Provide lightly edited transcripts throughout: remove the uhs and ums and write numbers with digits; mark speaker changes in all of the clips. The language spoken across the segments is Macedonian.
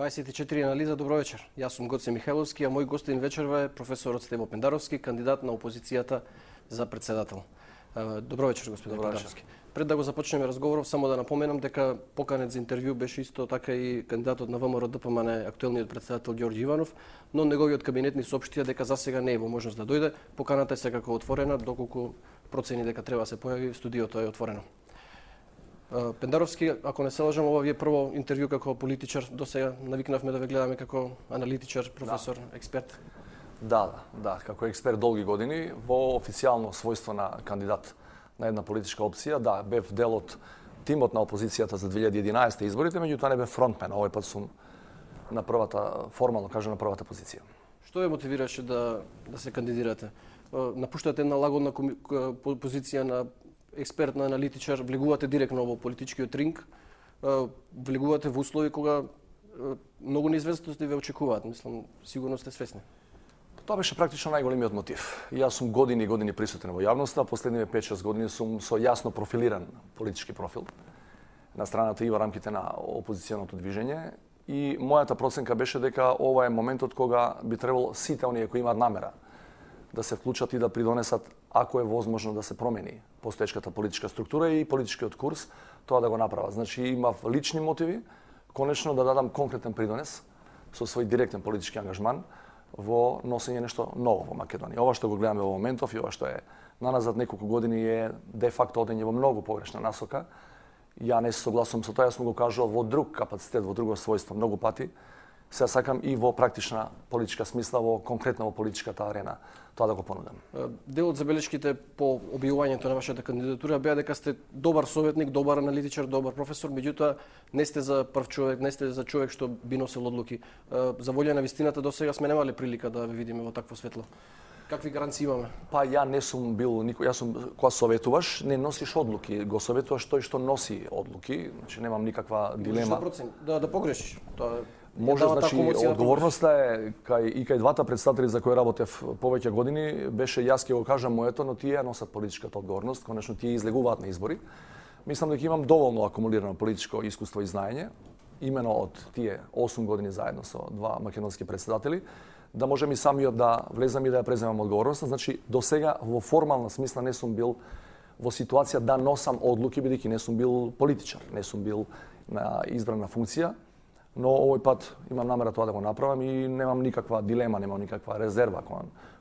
Speaker 1: 24 анализа, добро вечер. Јас сум Гоце Михайловски, а мој гостин вечерва е професорот Стево Пендаровски, кандидат на опозицијата за председател. Добро вечер, господин Пендаровски. Пред да го започнеме разговоров, само да напоменам дека поканет за интервју беше исто така и кандидатот на ВМРО ДПМН, актуелниот председател Ѓорѓе Иванов, но неговиот кабинет ни соопштија дека засега не е во можност да дојде. Поканата е секако отворена, доколку процени дека треба да се појави, студиото е отворено. Пендаровски, ако не се лажам, ова ви е прво интервју како политичар. До сега навикнавме да ве гледаме како аналитичар, професор, експерт.
Speaker 2: Да, како експерт долги години во официјално својство на кандидат на една политичка опција. Да, бев дел од тимот на опозицијата за 2011 изборите, меѓутоа не бев фронтмен. Овој пат сум на првата, формално кажам, на првата позиција.
Speaker 1: Што ве мотивираше да се кандидирате? Напуштате една лагодна позиција на експерт, на аналитичар, влегувате директно во политичкиот ринг, влегувате во услови кога многу неизвестности ве очекуваат, мислам, сигурно сте свесни.
Speaker 2: Тоа беше практично најголемиот мотив. Јас сум години и години присутен во јавноста, последниве 5-6 години сум со јасно профилиран политички профил на страната и во рамките на опозиционото движење, и мојата проценка беше дека ова е моментот кога би требало сите оние кои имаат намера да се вклучат и да придонесат, ако е возможно да се промени постоечката политичка структура и политичкиот курс, тоа да го направат. Значи имав лични мотиви, конечно да дадам конкретен придонес со свој директен политички ангажман во носење нешто ново во Македонија. Ова што го гледаме во моментов и ова што е наназад неколку години е де факто одење во многу погрешна насока. Ја не се согласувам со тоа, јас сум го кажувал во друг капацитет, во друго својство многу пати. Сега сакам и во практична политичка смисла, во конкретно во политичката арена, тоа да го понудам.
Speaker 1: Дел од забелешките по објавувањето на вашата кандидатура беа дека сте добар советник, добар аналитичар, добар професор, меѓутоа не сте за прв човек, не сте за човек што би носел одлуки. За волја на вистината до сега сме немале прилика да ве видиме во такво светло. Какви гаранции имаме?
Speaker 2: Па ја не сум бил никој, јас сум кога советуваш, не носиш одлуки, го советуваш тој што носи одлуки, значи немам никаква дилема.
Speaker 1: Да погрешиш. Тоа
Speaker 2: може, значи, одговорноста е кај двата представители за кои работев повеќе години, беше јас ќе го кажам моето, но тие носат политичката одговорност, конечно тие излегуваат на избори. Мислам дека имам доволно акумулирано политичко искуство и знаење, имено од тие 8 години заедно со два македонски председатели, да можем и самиот да влезам и да ја преземам одговорноста. Значи, до сега во формална смисла не сум бил во ситуација да носам одлуки, бидејќи не сум бил политичар, не сум бил на избрана функција. Но овој пат имам намера тоа да го направам и немам никаква дилема, немам никаква резерва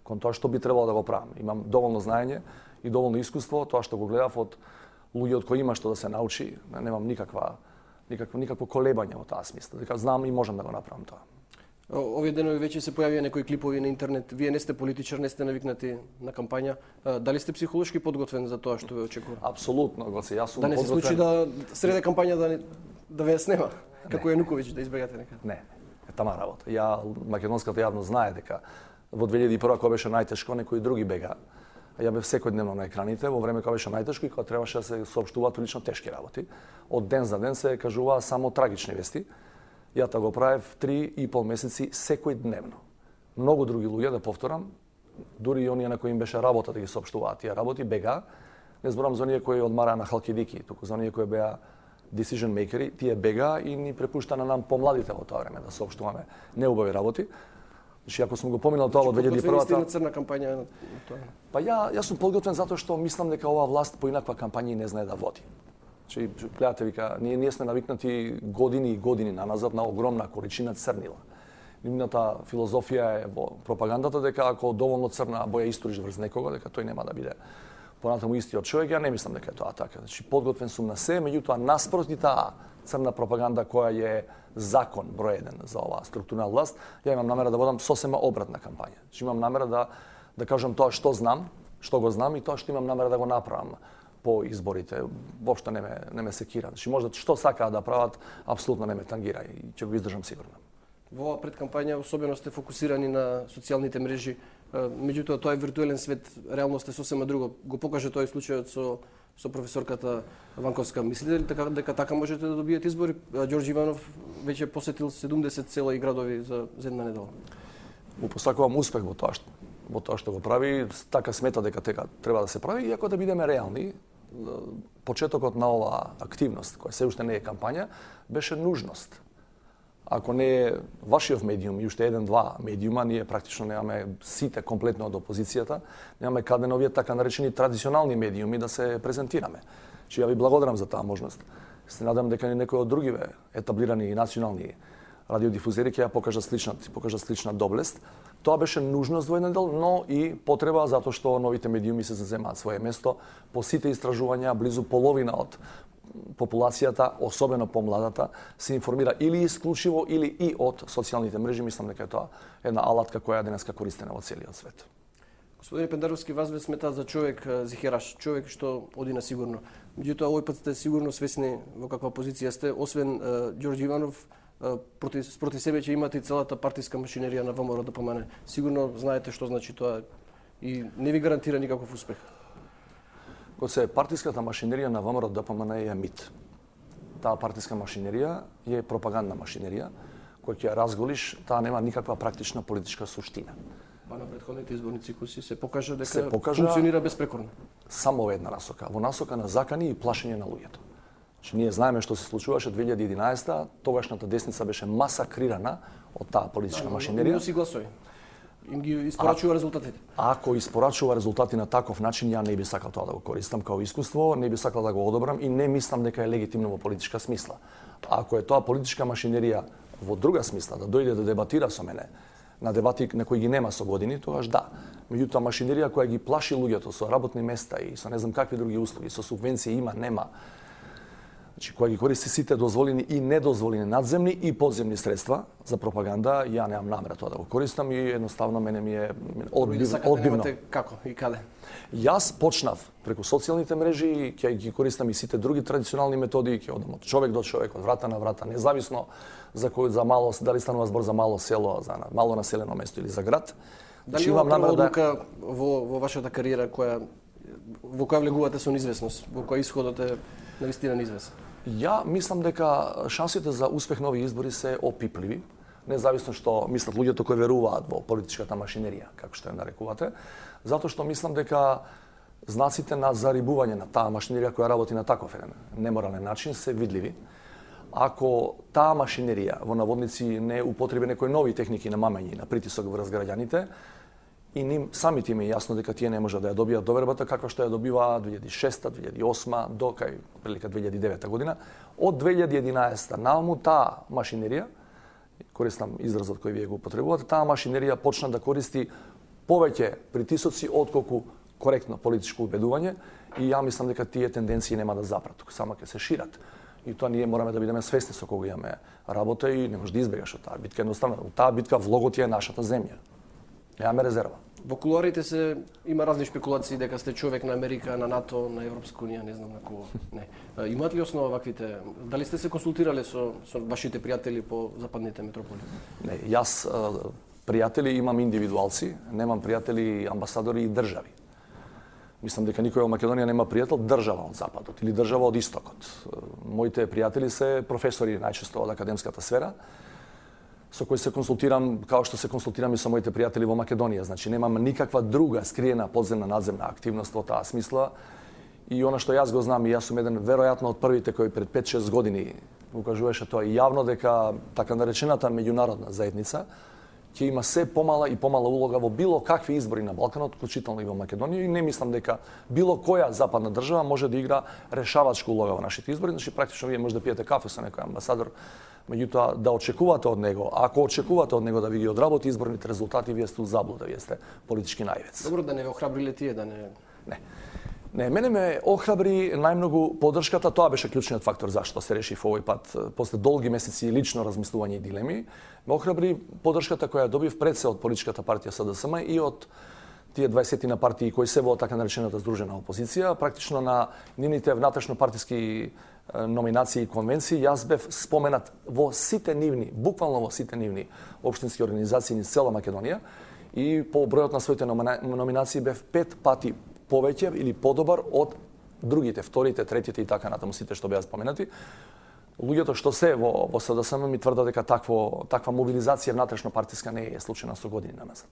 Speaker 2: кон тоа што би требало да го правам. Имам доволно знаење и доволно искуство, тоа што го гледав од луѓе од кои има што да се научи, немам никакво колебање во таа смисла. Дека знам и можам да го направам тоа.
Speaker 1: Овие денови веќе се појавија некои клипови на интернет. Вие не сте политичар, не сте навикнати на кампања. Дали сте психолошки подготвен за тоа што ве очекува?
Speaker 2: Апсолутно, Гоце, јас сум
Speaker 1: подготвен. Да не се случи да среде кампања да ве снема? Како Јануковиќ да избегате некаде?
Speaker 2: Не, тама работа. Македонската јавност знае дека во 2001 кога беше најтешко, некои други бега. Ја бев секојдневно на екраните во време кога беше најтешко и кога требаше да се соопштуваат лично тешки работи. Од ден за ден се кажуваа само трагични вести. Ја тоа го правев 3,5 месеци секојдневно. Многу други луѓе, да повторам, дури и оние на кои им беше работа да ги соопштуваат тие работи, бега. Не зборам за оние кои одмараа на Халкидики, туку за оние кои беа decision makeri, тие бега и ни препушта на нам помладите во тоа време да соопштуваме неубави работи. Значи, ако сум го поминал тоа во 2001-та...
Speaker 1: на црна кампања на тоа?
Speaker 2: Па јас сум подготвен затоа што мислам дека оваа власт по инаква кампања не знае да води. Значи, гледате, вика, ние сме навикнати години и години наназад на огромна количина црнила. Нивната филозофија е во пропагандата дека ако доволно црна боја историш врз некого, дека тој нема да биде понатаму истиот човек. Ја не мислам дека е тоа така. Значи, подготвен сум на се, меѓутоа наспроти таа црна пропаганда која е закон број 1 за оваа структурна власт, ја имам намера да водам сосема обратна кампања. Значи, имам намера да кажам тоа што знам, што го знам и тоа што имам намера да го направам по изборите. Воопшто не ме секира. Значи, можда што сакаат да прават, апсолутно не ме тангира и ќе го издржам сигурно.
Speaker 1: Во оваа предкампања особено сте фокусирани на социјалните мрежи. Меѓутоа, тоа е виртуелен свет, реалноста е сосема друго. Го покаже тој случајот со професорката Ванковска. Мислите ли дека така можете да добиете избори? Ѓорѓе Иванов веќе посетил 70 села и градови за една недела.
Speaker 2: Му посакувам успех во тоа што го прави. Така смета дека треба да се прави, иако да бидеме реални, почетокот на оваа активност, која се уште не е кампања, беше нужност. Ако не е вашиот медиум и уште еден-два медиума, ние практично немаме сите комплетно од опозицијата, немаме каде на овие така наречени традиционални медиуми да се презентираме. Че ја ви благодарам за таа можност. Се надам дека некои од другиве етаблирани и национални радиодифузери ќе ја покажат слична доблест. Тоа беше нужност во еден дел, но и потреба затоа што новите медиуми се заземаат свое место. По сите истражувања, близу половина од популацијата, особено помладата, се информира или исклучиво или и од социјалните мрежи. Мислам дека е тоа една алатка која е денеска користена во целиот свет.
Speaker 1: Господине Пендаровски, вас ве сметаат за човек зихераш, човек што оди на сигурно. Меѓутоа, овој пат сте сигурно свесни во каква позиција сте, освен Ѓорѓе Иванов, спроти себе ќе имате и целата партиска машинерија на ВМРО ДПМН. Сигурно знаете што значи тоа и не ви гарантира никаков успех.
Speaker 2: Кога се партиската машинерија на ВМРО ДПМН е мит. Таа партиска машинерија е пропагандна машинерија, која ќе ја разголиш, таа нема никаква практична политичка суштина.
Speaker 1: Па на претходните изборни цикуси се покажа дека функционира безпрекорно.
Speaker 2: Само во една насока, во насока на закани и плашење на луѓето. Че ние знаеме што се случуваше 2011-та, тогашната десница беше масакрирана од таа политичка машинерија.
Speaker 1: Си гласови. Им ги испорачува резултатите.
Speaker 2: Ако испорачува резултати на таков начин, ја не би сакал тоа да го користам као искуство, не би сакал да го одобрам и не мислам дека е легитимно во политичка смисла. Ако е тоа политичка машинерија во друга смисла, да дојде да дебатира со мене, на дебати на кои ги нема со години, тогаш да. Меѓутоа машинерија која ги плаши луѓето со работни места и со не знам какви други услуги, со субвенции има, нема. Значи, која ги користи сите дозволени и недозволени надземни и подземни средства за пропаганда, ја немам намера тоа да го користам и едноставно мене ми е одбивно.
Speaker 1: Како и каде?
Speaker 2: Јас почнав преку социјалните мрежи, ќе ги користам и сите други традиционални методи, ќе одам од човек до човек, од врата на врата, независно за мало, дали станува збор за мало село, за мало населено место или за град.
Speaker 1: Дали имам намера одлука во вашата кариера во која влегувате со неизвестност, во која исходот е навистина неизвестен?
Speaker 2: Ја мислам дека шансите за успех на овие избори се опипливи, независно што мислат луѓето кои веруваат во политичката машинерија, како што ја нарекувате, затоа што мислам дека знаците на зарибување на таа машинерија која работи на таков еден неморален начин се видливи. Ако таа машинерија во наводници не употреби некои нови техники на мамење и на притисок врз граѓаните, и ним самите им е јасно дека тие не можат да ја добијат довербата каква што ја добива 2006, 2008 до кај прилика 2009 година. Од 2011 нааму таа машинерија, користам изразот кој вие го употребувате, таа машинерија почна да користи повеќе притисоци отколку коректно политичко убедување и ја мислам дека тие тенденции нема да запрат, само ќе се шират. И тоа ние мораме да бидеме свесни со кого имаме работа и не може да избегаш од таа битка. Едноставно, таа битка влогот е нашата земја. Немаме резерва.
Speaker 1: Во кулуарите има разни шпекулации дека сте човек на Америка, на НАТО, на Европска унија, не знам на кого. Не. Имаат ли основа ваквите? Дали сте се консултирале со вашите пријатели по западните метрополи?
Speaker 2: Не, јас пријатели имам индивидуалци, немам пријатели амбасадори и држави. Мислам дека никој во Македонија нема пријател држава од западот или држава од истокот. Моите пријатели се професори најчесто од академската сфера, со кои се консултирам, као што се консултирам и со моите пријатели во Македонија. Значи, немам никаква друга скриена подземна надземна активност во таа смисла. И она што јас го знам, и јас сум еден веројатно од првите кои пред 5-6 години укажуваше тоа и јавно дека така наречената меѓународна заедница ќе има се помала и помала улога во било какви избори на Балканот, вклучително и во Македонија, и не мислам дека било која западна држава може да игра решавачка улога во нашите избори. Значи, практично вие може да пиете кафе со некој амбасадор, меѓутоа да очекувате од него, ако очекувате од него да ви ги одработи изборните резултати, вие сте у заблуда, вие сте политички наивец.
Speaker 1: Добро, да не ве охрабриле тие, да не...
Speaker 2: Не, мене ме охрабри најмногу поддршката, тоа беше клучниот фактор зашто се решив овој пат, после долги месеци лично размислување и дилеми, ме охрабри поддршката која добив пред се од политичката партија СДСМ и од тие 20 на партии кои се во така наречената здружена опозиција, практично на нивните внатрешно партиски номинации и конвенции, јас бев споменат во сите нивни, буквално во сите нивни општински организации низ цела Македонија и по бројот на своите номинации бев 5 пати повеќе или подобар од другите, вторите, третите и така натаму сите што беа споменати. Луѓето што се во СДСМ ми тврдат дека таква мобилизација внатрешно партиска не е случајна со години назад.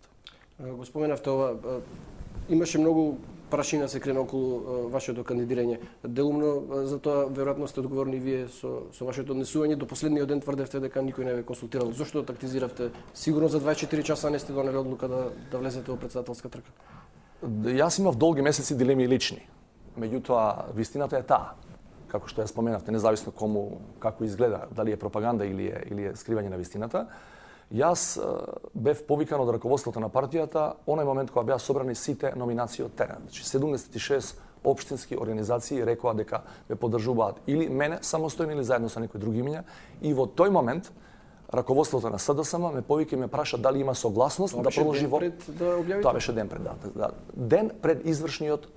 Speaker 1: Го споменавте ова, имаше многу прашина се крена околу вашето кандидирање. Делумно за тоа веројатно сте одговорни вие со вашето однесување. До последниот ден тврдевте дека никој не ве консултирал. Зошто тактизиравте? Сигурно за 24 часа не сте донели одлука да влезете во претседателска трка.
Speaker 2: Јас имав долги месеци дилеми лични. Меѓутоа, вистината е таа. Како што ја споменавте, независно кому како изгледа, дали е пропаганда или е скривање на вистината. Јас бев повикан од раководството на партијата онај момент кога беа собрани сите номинации од терен. Значи 76 општински организации рекоа дека ме поддржуваат или мене самостојно или заедно со некои други имиња, и во тој момент раководството на СДСМ ме повика и ме праша дали има согласност да продолжи во... Тоа беше ден пред, да. Ден пред извршниот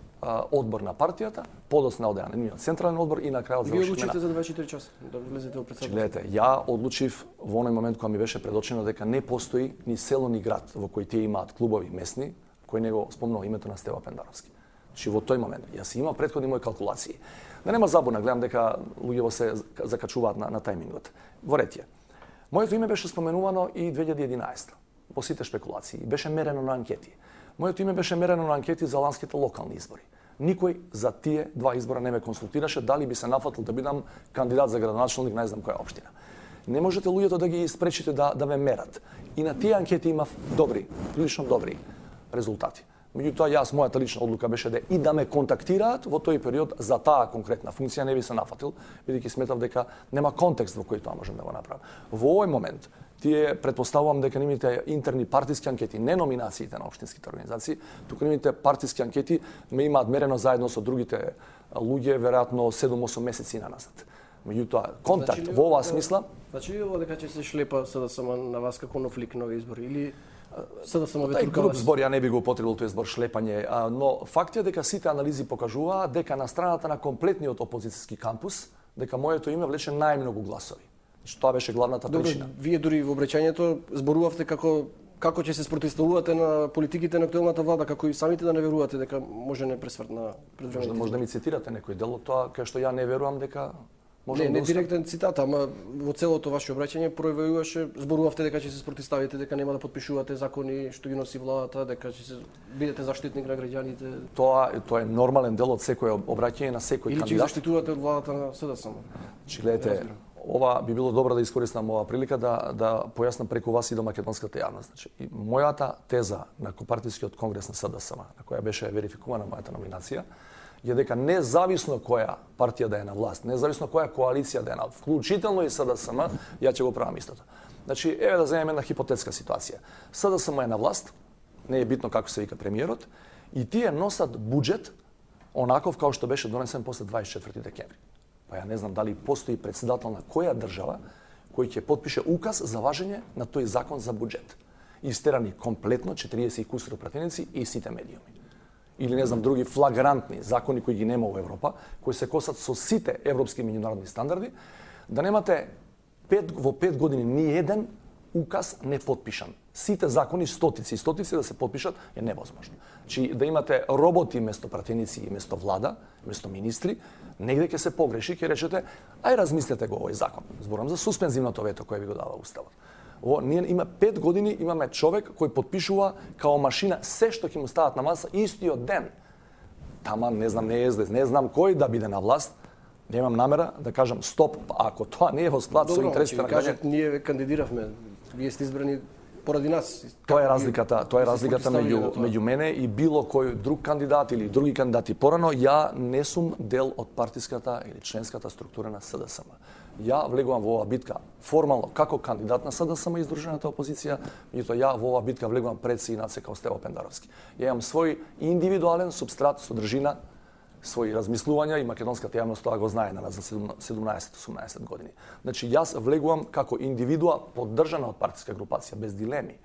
Speaker 2: одбор на партијата, подоцна од еден централен одбор и на крајот
Speaker 1: завршивме. Вие одлучите за 24 часа да влезете во претседателство?
Speaker 2: Гледате, ја одлучив во оној момент кога ми беше предочено дека не постои ни село ни град во кој тие имаат клубови месни, кој не го спомнал името на Стево Пендаровски. Значи во тој момент јас имам претходни мои калкулации. Да нема забуна, гледам дека луѓето се закачуваат на тајмингот. Во ред е. Моето име беше споменувано и 2011 по сите шпекулации, беше мерено на анкети. Моето име беше мерено на анкети за ланските локални избори. Никој за тие два избора не ме консултираше дали би се нафатил да бидам кандидат за градоначалник на не знам која општина. Не можете луѓето да ги испречите да ме мерат. И на тие анкети имав прилично добри резултати. Меѓутоа, јас, мојата лична одлука беше да ме контактираат во тој период за таа конкретна функција, не би се нафатил, бидејќи сметав дека нема контекст во кој тоа можам да го направам. Во овој момент, тие предпоставувам дека немите интерни партиски анкети, не номинациите на општинските организации, туку немите партиски анкети ме имаат мерено заедно со другите луѓе, веројатно 7-8 месеци наназад. Меѓутоа, контакт во оваа смисла...
Speaker 1: Значи ли ова дека ќе се шлепа СДСМ на вас како нов лик нови избори, или СДСМ ве
Speaker 2: Тај
Speaker 1: турка
Speaker 2: груп
Speaker 1: вас?
Speaker 2: збор ја не би го употребил тој збор шлепање, но факт е дека сите анализи покажуваат дека на страната на комплетниот опозицијски кампус, дека моето име влече најмногу гласови. Значи тоа беше главната причина.
Speaker 1: Вие дури во обраќањето зборувавте како ќе се спротивставувате на политиките на актуелната влада, како и самите да не верувате дека може не пресврт на предвремените.
Speaker 2: Може да ми цитирате некој дел од тоа кај што ја не верувам дека може
Speaker 1: не директен цитат, ама во целото ваше обраќање пројавуваше, зборувавте дека ќе се спротивставите, дека нема да подпишувате закони што ги носи владата, дека ќе се бидете заштитник на граѓаните.
Speaker 2: Тоа е нормален дел од секој обраќање на секој
Speaker 1: кандидат. Или ќе заштитувате од владата на СДСМ.
Speaker 2: Чи гледате, ова би било добро да искористам оваа прилика да појаснам преку вас и до македонската јавност. Значи, и мојата теза на партискиот конгрес на СДСМ, на која беше верификувана мојата номинација, е дека независно која партија да е на власт, независно која коалиција да е на, вклучително и СДСМ, ја ќе го правам истото. Значи, еве да земеме една хипотетска ситуација. СДСМ е на власт, не е битно како се вика премиерот, и тие носат буџет онаков како што беше донесен после 24 декември. Па ја не знам дали постои претседател на која држава кој ќе потпише указ за важење на тој закон за буџет. Истерани комплетно 40 и кусур пратеници и сите медиуми. Или не знам други флагрантни закони кои ги нема во Европа, кои се косат со сите европски и меѓународни стандарди, да немате во 5 години ни еден указ не потпишан. Сите закони, стотици и стотици да се потпишат е невозможно. Значи да имате роботи место пратеници и место влада, место министри, негде ќе се погреши, ќе речете, ај размислете го овој закон. Зборам за суспензивното вето кое ви го дава уставот. Ние има 5 години имаме човек кој потпишува као машина се што ќе му стават на маса истиот ден. Тама не знам, не езде, не знам кој да биде на власт. Немам намера да кажам стоп, ако тоа не е во склад со интересите на граѓаните.
Speaker 1: Ние кандидиравме, вие сте избрани поради нас.
Speaker 2: Тоа е разликата меѓу мене и било кој друг кандидат или други кандидати порано. Ја не сум дел од партиската или членската структура на СДСМ. Ја влегувам во оваа битка формално како кандидат на СДСМ и издружената опозиција, меѓутоа ја во оваа битка влегувам пред синаце како Стево Пендаровски. Ја имам свој индивидуален супстрат, содржина, своји размислувања и македонската јавност тоа го знае на нас за 17-18 години. Значи јас влегувам како индивидуа поддржана од партиска групација без дилеми.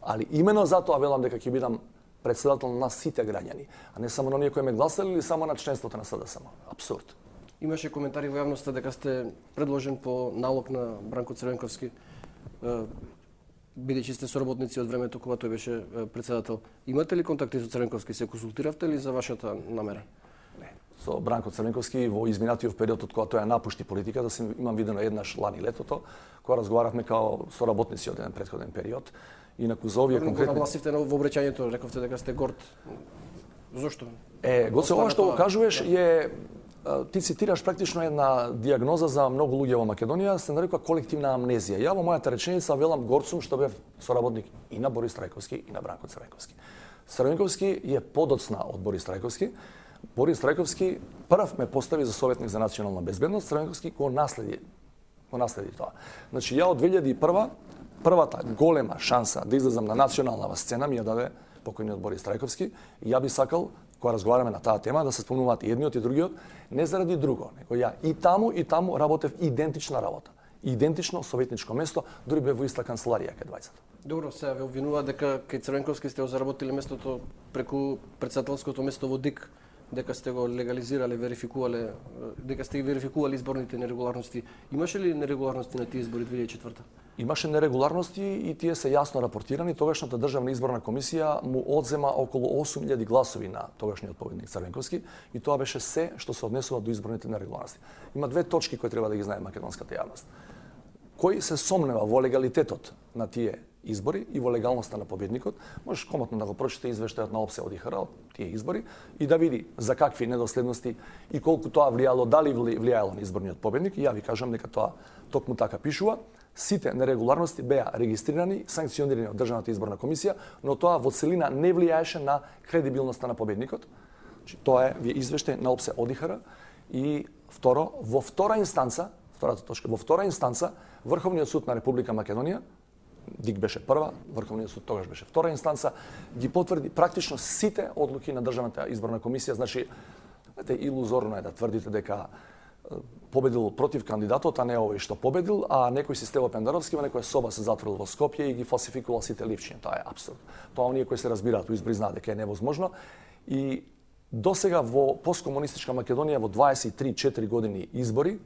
Speaker 2: Али имено затоа велам дека ќе бидам претседател на сите граѓани, а не само на оние кои ме гласали или само на членството на СДСМ. Апсурд.
Speaker 1: Имаше коментари во јавноста дека сте предложен по налог на Бранко Црвенковски, бидејќи сте соработници од времето кога тој беше претседател. Имате ли контакти со Црвенковски? Се консултиравте ли за вашата намера?
Speaker 2: Не. Со Бранко Црвенковски во изминатиот период од кога тој ја напушти политика, да се имам видено еднаш лани летото, кога разговаравме као соработници од еден претходен период. Инаку за овие конкретни...
Speaker 1: Нагласивте во обраќањето, рековте дека сте горд. Зошто?
Speaker 2: Гоце, ова што го кажуваш е ти цитираш практично една диагноза за многу луѓе во Македонија, се нарекува колективна амнезија. Ја во мојата реченица велам горцум што бев соработник и на Борис Трајковски и на Бранко Црвенковски. Црвенковски е подоцна од Борис Трајковски. Борис Трајковски прв ме постави за советник за национална безбедност, Црвенковски го наследи тоа. Значи ја од 2001 првата голема шанса да излезам на национална сцена ми ја даде покојниот Борис Трајковски и ја би сакал кога разговараме на таа тема да се спомнуваат и едниот и другиот, не заради друго, него ја и таму работев идентична работа. Идентично советничко место, дури бев во иста канцеларија кај двајцата.
Speaker 1: Добро, сега ве обвинува дека кај Црвенковски сте го заработиле местото преку претседателското место во ДИК, дека сте го легализирале, верификувале, дека сте ги верификували изборните нерегуларности. Имаше ли нерегуларности на тие избори 2004?
Speaker 2: Имаше нерегуларности и тие се јасно рапортирани. Тогашната државна изборна комисија му одзема околу 8000 гласови на тогашниот победник Црвенковски и тоа беше се што се однесува до изборните нерегуларности. Има две точки кои треба да ги знае македонската јавност. Кој се сомнева во легалитетот на тие избори и во легалноста на победникот, можеш комотно да го прочита извештајот на ОПСЕ од ИХР од тие избори и да види за какви недоследности и колку тоа влијало, дали влијаело на изборниот победник. И ја ви кажам дека тоа токму така пишува. Сите нерегуларности беа регистрирани, санкционирани од Државната изборна комисија, но тоа во целина не влијаеше на кредибилноста на победникот. Тоа е извештај на ОПСЕ од ИХР. И второ, во втора инстанца, Врховниот суд на Република Македонија, ДИК беше прва, Врховниот суд тогаш беше втора инстанца, ги потврди практично сите одлуки на Државната изборна комисија. Значи, илузорно е да тврдите дека победил против кандидатот, а не овој што победил, а некој си Стево Пендаровски во некоја соба се затворил во Скопје и ги фалсификувал сите ливчиња. Тоа е апсурд. Тоа оние кои се разбираат у избори знаат дека е невозможно. И досега во посткомунистичка Македонија во 23-4 години избори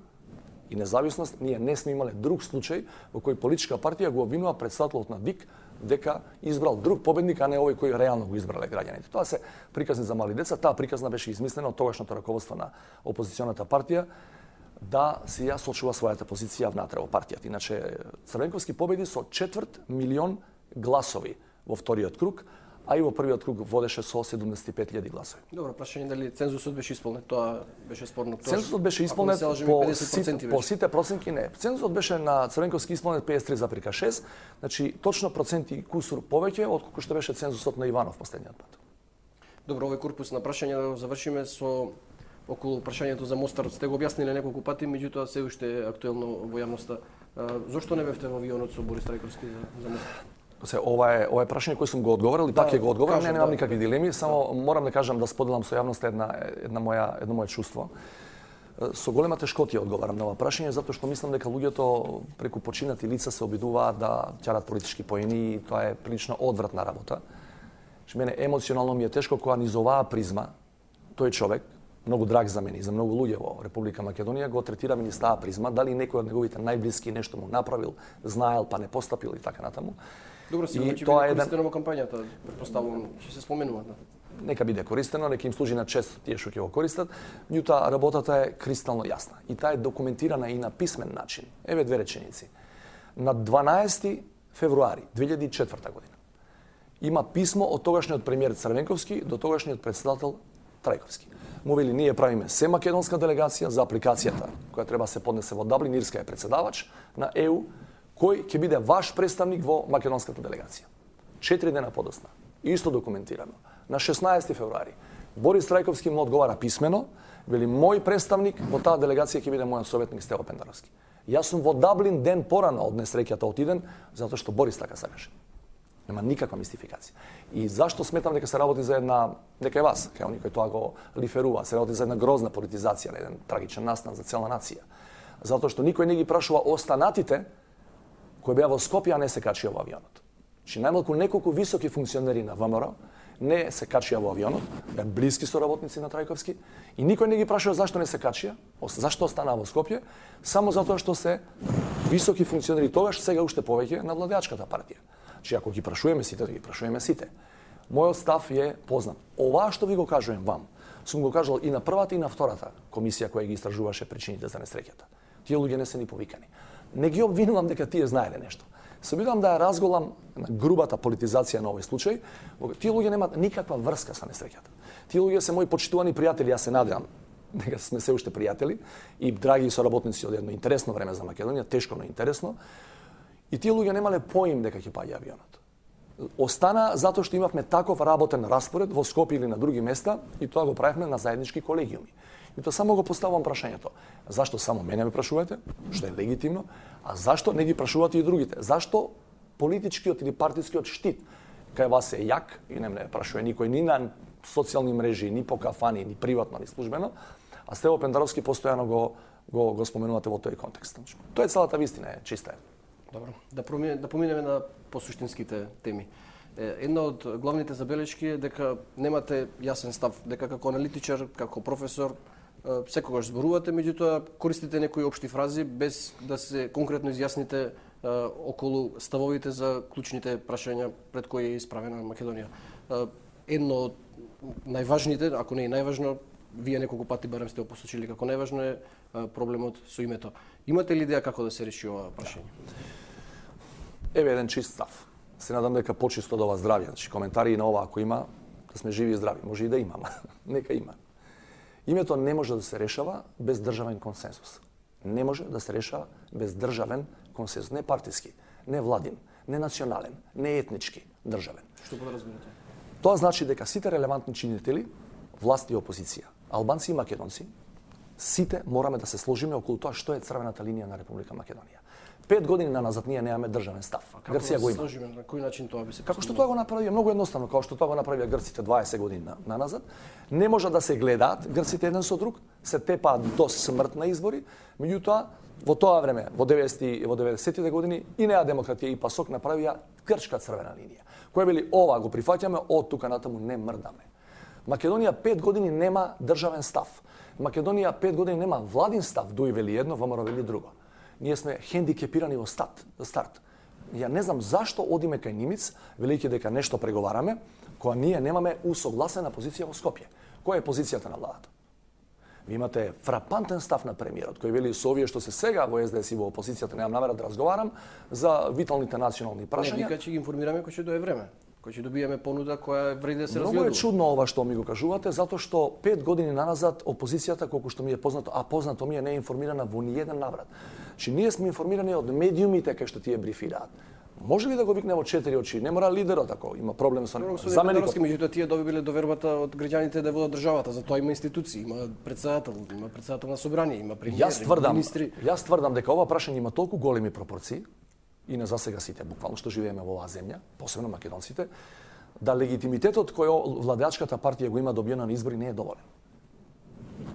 Speaker 2: и независност, ние не сме имале друг случај во кој политичка партија го обвинува претседателот на ДИК дека избрал друг победник, а не овој кој реално го избрале граѓаните. Тоа се приказни за мали деца. Таа приказна беше измислена од тогашното раководство на опозиционата партија да се ја сочува својата позиција внатре во партијата. Иначе Црвенковски победи со 250.000 гласови во вториот круг, а и во првиот круг водеше со 75.000 гласови.
Speaker 1: Добро, прашање дали цензусот беше исполнет, тоа беше спорно.
Speaker 2: Цензусот беше исполнет по сите проценти не. Цензусот беше на Црвенковски исполнет 53,6, значи точно проценти кусур повеќе отколку што беше цензусот на Иванов последниот пат.
Speaker 1: Добро, овој корпус на прашања да го завршиме со околу прашањето за Мостар. Сте го објасниле неколку пати, меѓутоа се уште е актуелно во јавноста. Зошто не бевте во авионот со Борис Трајковски за Мостар?
Speaker 2: Ова е прашање кој сум го одговорил и пак ќе го одговорам, немам никакви дилеми, само морам да кажам да споделам со јавноста едно моје чувство. Со голема тешкотија одговарам на ова прашање затоа што мислам дека луѓето преку починати лица се обидуваат да ќарат политички поени и тоа е прилично одвратна работа. Мене емоционално ми е тешко кога низ оваа призма тој човек, многу драг за мене и за многу луѓе во Република Македонија, го третираме низ таа призма, дали некој од неговите најблиски нешто му направил, знаел па не постапил и така натаму.
Speaker 1: Добро, сигурно ќе биде користено во кампањата, претпоставувам, ќе се споменува.
Speaker 2: Нека биде користено, нека им служи на чест тие што ќе го користат, меѓутоа работата е кристално јасна и таа е документирана и на писмен начин. Еве две реченици. На 12 февруари 2004 година има писмо од тогашниот премиер Црвенковски до тогашниот претседател Трајковски. Му вели, ние правиме се македонска делегација за апликацијата која треба да се поднесе во Даблин, Ирска е претседавач на ЕУ, кој ќе биде ваш представник во македонската делегација. 4 дена подоцна. Исто документирано. На 16 февруари Борис Трајковски му одговара писмено, вели, мој представник во таа делегација ќе биде мојот советник Стево Пендаровски. Јас сум во Даблин ден порано од несреќата отиден, затоа што Борис така сакаше. Нема никаква мистификација. И зашто сметам дека се работи за една, дека е вас, кај они кои тоа го лиферува, се работи за една грозна политизација, на еден трагичен настан за цела нација. Затоа што никој не ги прашува останатите кои беа во Скопје, а не се качија во авионот. Значи најмалку неколку високи функционери на ВМРО не се качија во авионот, беа блиски соработници на Трајковски и никој не ги прашува зашто не се качија, зашто останаа во Скопје, само затоа што се високи функционери тогаш, сега уште повеќе на владеачката партија. Че ако ги прашуваме сите, да ги прашуваме сите. Мојот став е познат. Ова што ви го кажувам вам, сум го кажал и на првата и на втората комисија која ги истражуваше причините за несреќата. Тие луѓе не се ни повикани. Не ги обвинувам дека тие знаеле нешто. Се обидувам да ја разголам на грубата политизација на овој случај. Тие луѓе немаат никаква врска со несреќата. Тие луѓе се мои почитувани пријатели, јас се надевам дека сме се уште пријатели и драги соработници од едно интересно време за Македонија, тешко, но интересно. И тие луѓе немале поим дека ќе паѓа авионот. Остана затоа што имавме таков работен распоред во Скопје или на други места и тоа го правевме на заеднички колегиуми. И тоа само го поставувам прашањето. Зашто само мене ме прашувате, што е легитимно, а зашто не ги прашувате и другите? Зашто политичкиот или партискиот штит кај вас е јак и не ме прашува никој ни на социјални мрежи, ни по кафани, ни приватно, ни службено, а Стево Пендаровски постојано го споменувате во тој контекст. Тоа е целата вистина, е чиста е.
Speaker 1: Добро, да поминеме на посуштинските теми. Една од главните забелешки е дека немате јасен став, дека како аналитичар, како професор, секогаш зборувате, меѓутоа користите некои општи фрази без да се конкретно изјасните околу ставовите за клучните прашања пред кои е исправена Македонија. Едно од најважните, ако не и најважно, вие неколку пати барем сте го посочили како најважно е проблемот со името. Имате ли идеја како да се реши ова прашање?
Speaker 2: Еве еден чист став. Се надам дека почисто од ова здравје, значи коментари на ова ако има, да сме живи и здрави. Може и да имам. Нека има. Името не може да се решава без државен консенсус. Не може да се решава без државен консенсус, не партиски, не владин, не национален, не етнички, државен.
Speaker 1: Што подразбирате?
Speaker 2: Тоа значи дека сите релевантни чинители, власт и опозиција, албанци и македонци, сите мораме да се сложиме околу тоа што е црвената линија на Република Македонија. 5 години наназад ние немаме државен став. Грција го има.
Speaker 1: Сложиме, на кој начин тоа би се
Speaker 2: Како што тоа го направија многу едноставно, како што тоа го направија грците 20 години наназад, не може да се гледаат грците еден со друг, се тепаат до смрт на избори, меѓутоа во тоа време, во 90-тите години, и Неа демократија и ПАСОК направија грчка црвена линија, која били ова го прифаќаме, од тука натаму не мрдаме. Македонија 5 години нема државен став. Македонија 5 години нема владин став, дуи вели едно, ВМРО вели друго. Ние сме хендикепирани во старт. Ја не знам зашто одиме кај Нимиц, велики дека нешто преговараме, кога ние немаме усогласена позиција во Скопје. Која е позицијата на владата? Ви имате фрапантен став на премиерот, кој вели со овие што се сега во СДС и во опозицијата немам намера да разговарам за виталните национални прашања.
Speaker 1: Не, вика ќе ги информираме кој ќе дое време. Кој ќе добиеме понуда која вреди да се разгледува.
Speaker 2: Многу е чудно ова што ми го кажувате, затоа што 5 години наназад опозицијата, колку што ми е познато, а познато ми е, не е информирана во ниеден наврат. Че ние сме информирани од медиумите кај што тие брифираат. Може ли да го викне во 4 очи? Не мора лидерот ако има проблем со него.
Speaker 1: Заменикот, меѓутоа тие добиле довербата од граѓаните да водат државата, затоа има институции, има председател на собрание, има премиер, министри.
Speaker 2: Јас тврдам дека ова прашање има толку големи пропорции и не засега сите, буквално што живееме во оваа земја, посебно македонците, да легитимитетот кој владеачката партија го има добиено на избори не е доволен.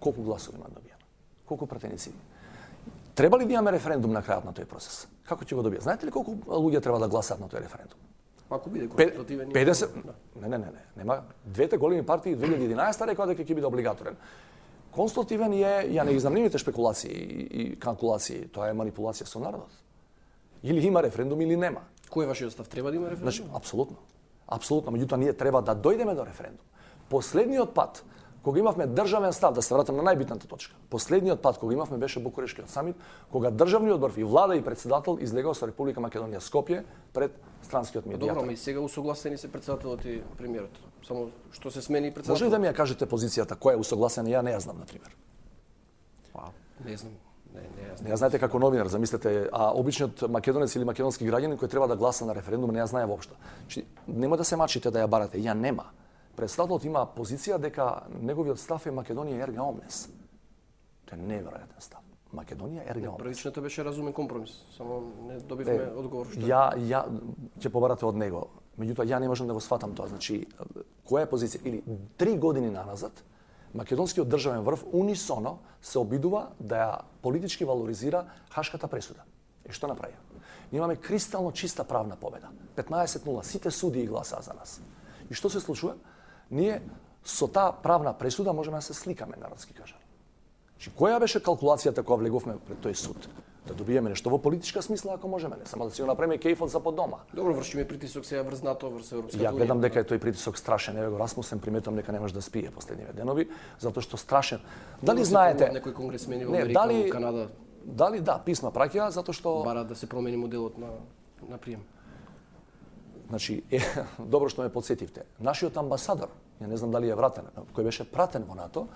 Speaker 2: Колку гласови има добиено? Колку пратеници? Треба ли да имаме референдум на крајот на тој процес? Како ќе го добие? Знаете ли колку луѓе треба да гласаат на тој референдум?
Speaker 1: Ако биде консултативен.
Speaker 2: 50. Не. Нема. Двете големи партии 2011 рекоа дека ќе биде облигаторен. Консултативен е, ја не ги знам нивните шпекулации и калкулации, тоа е манипулација со народот. Или има референдум или нема.
Speaker 1: Кој е вашиот став? Треба да има референдум?
Speaker 2: Значи, апсолутно. Апсолутно, меѓутоа ние треба да дојдеме до референдум. Последниот пат кога имавме државен став, да се вратам на најбитната точка. Последниот пат кога имавме беше Букурешкиот самит, кога државниот одбор и влада и председател излегоа со Република Македонија Скопје пред странскиот медијатор.
Speaker 1: Добро, и сега усогласени се председателот и премиерот. Само што се смени председателот.
Speaker 2: Може ли да ми ја кажете позицијата која е усогласена? Ја не ја знам на пример.
Speaker 1: Не знам.
Speaker 2: Не ја знаете како новинар, замислете, а обичниот македонец или македонски граѓанин кој треба да гласа на референдум не ја знае воопшто. Значи, нема да се мачите да ја барате, ја нема. Председателот има позиција дека неговиот став е Македонија ерга омнес. Тоа е неверојатен став. Македонија ерга омнес.
Speaker 1: Првичната беше разумен компромис, само не добивме одговор што.
Speaker 2: Ја ќе побарате од него. Меѓутоа ја не можам да го сфатам тоа. Значи, која е позиција или 3 години наназад македонскиот државен врв унисоно се обидува да ја политички валоризира Хашката пресуда. И што направија? Ние имаме кристално чиста правна победа. 15-0, сите судии гласаа за нас. И што се случува? Ние со таа правна пресуда можеме да се сликаме, народски кажано. Значи, која беше калкулацијата кога влеговме пред тој суд? Да добиеме нешто во политичка смисла ако можеме, не само да си го направиме кејфот за под дома.
Speaker 1: Добро, вршиме притисок сега врз НАТО, врз Европската
Speaker 2: унија. Ја гледам дека е тој притисок страшен. Еве го Расмусен, приметувам дека не може да спие последниве денови, затоа што страшен. Дали знаете
Speaker 1: некои конгресмени во Америка, во Канада?
Speaker 2: Дали писма праќаа затоа што
Speaker 1: бараат да се промени моделот на на прием?
Speaker 2: Значи, добро што ме подсетивте. Нашиот амбасадор, ја не знам дали е вратен, кој беше пратен во НАТО,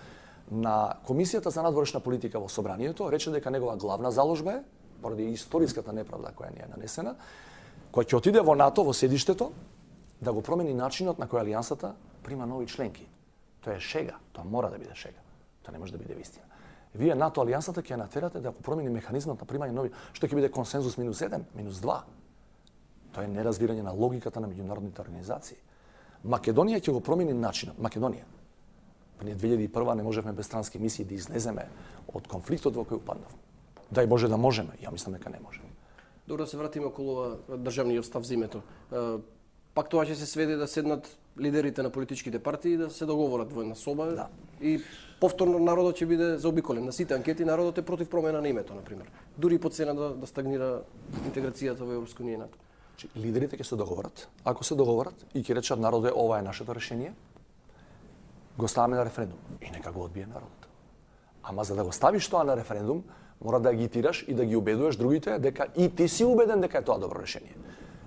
Speaker 2: на Комисијата за надворешна политика во Собранието, рече дека негова главна заложба е, поради историската неправда која ни е нанесена, кој ќе отиде во НАТО, во седиштето, да го промени начинот на кој Алијансата прима нови членки. Тоа е шега, тоа мора да биде шега. Тоа не може да биде вистина. Вие НАТО Алијансата ќе натерате да го промени механизмот на примање нови, што ќе биде консензус -1, -2. Тоа е неразбирање на логиката на меѓународните организации. Македонија ќе го промени начинот. Македонија. Ние 2001 не можевме без странски мисии да излеземе од конфликтот во кој упаднавме. Дај Боже да можеме, ја мислам дека не можеме.
Speaker 1: Добро, да се вратиме околу државниот став за името. Пак тоа ќе се сведе да седнат лидерите на политичките партии и да се договорат во една соба.
Speaker 2: Да.
Speaker 1: И повторно народот ќе биде заобиколен. На сите анкети народот е против промена на името, например. Дури по цена да стагнира интеграцијата во Европска унија и НАТО.
Speaker 2: Лидерите ќе се договорат. Ако се договорат и ќе речат народе ова е нашето решение, го ставаме на референдум и нека го одбие народот. Ама за да го ставиш тоа на референдум, мора да агитираш и да ги убедуваш другите дека и ти си убеден дека е тоа добро решение.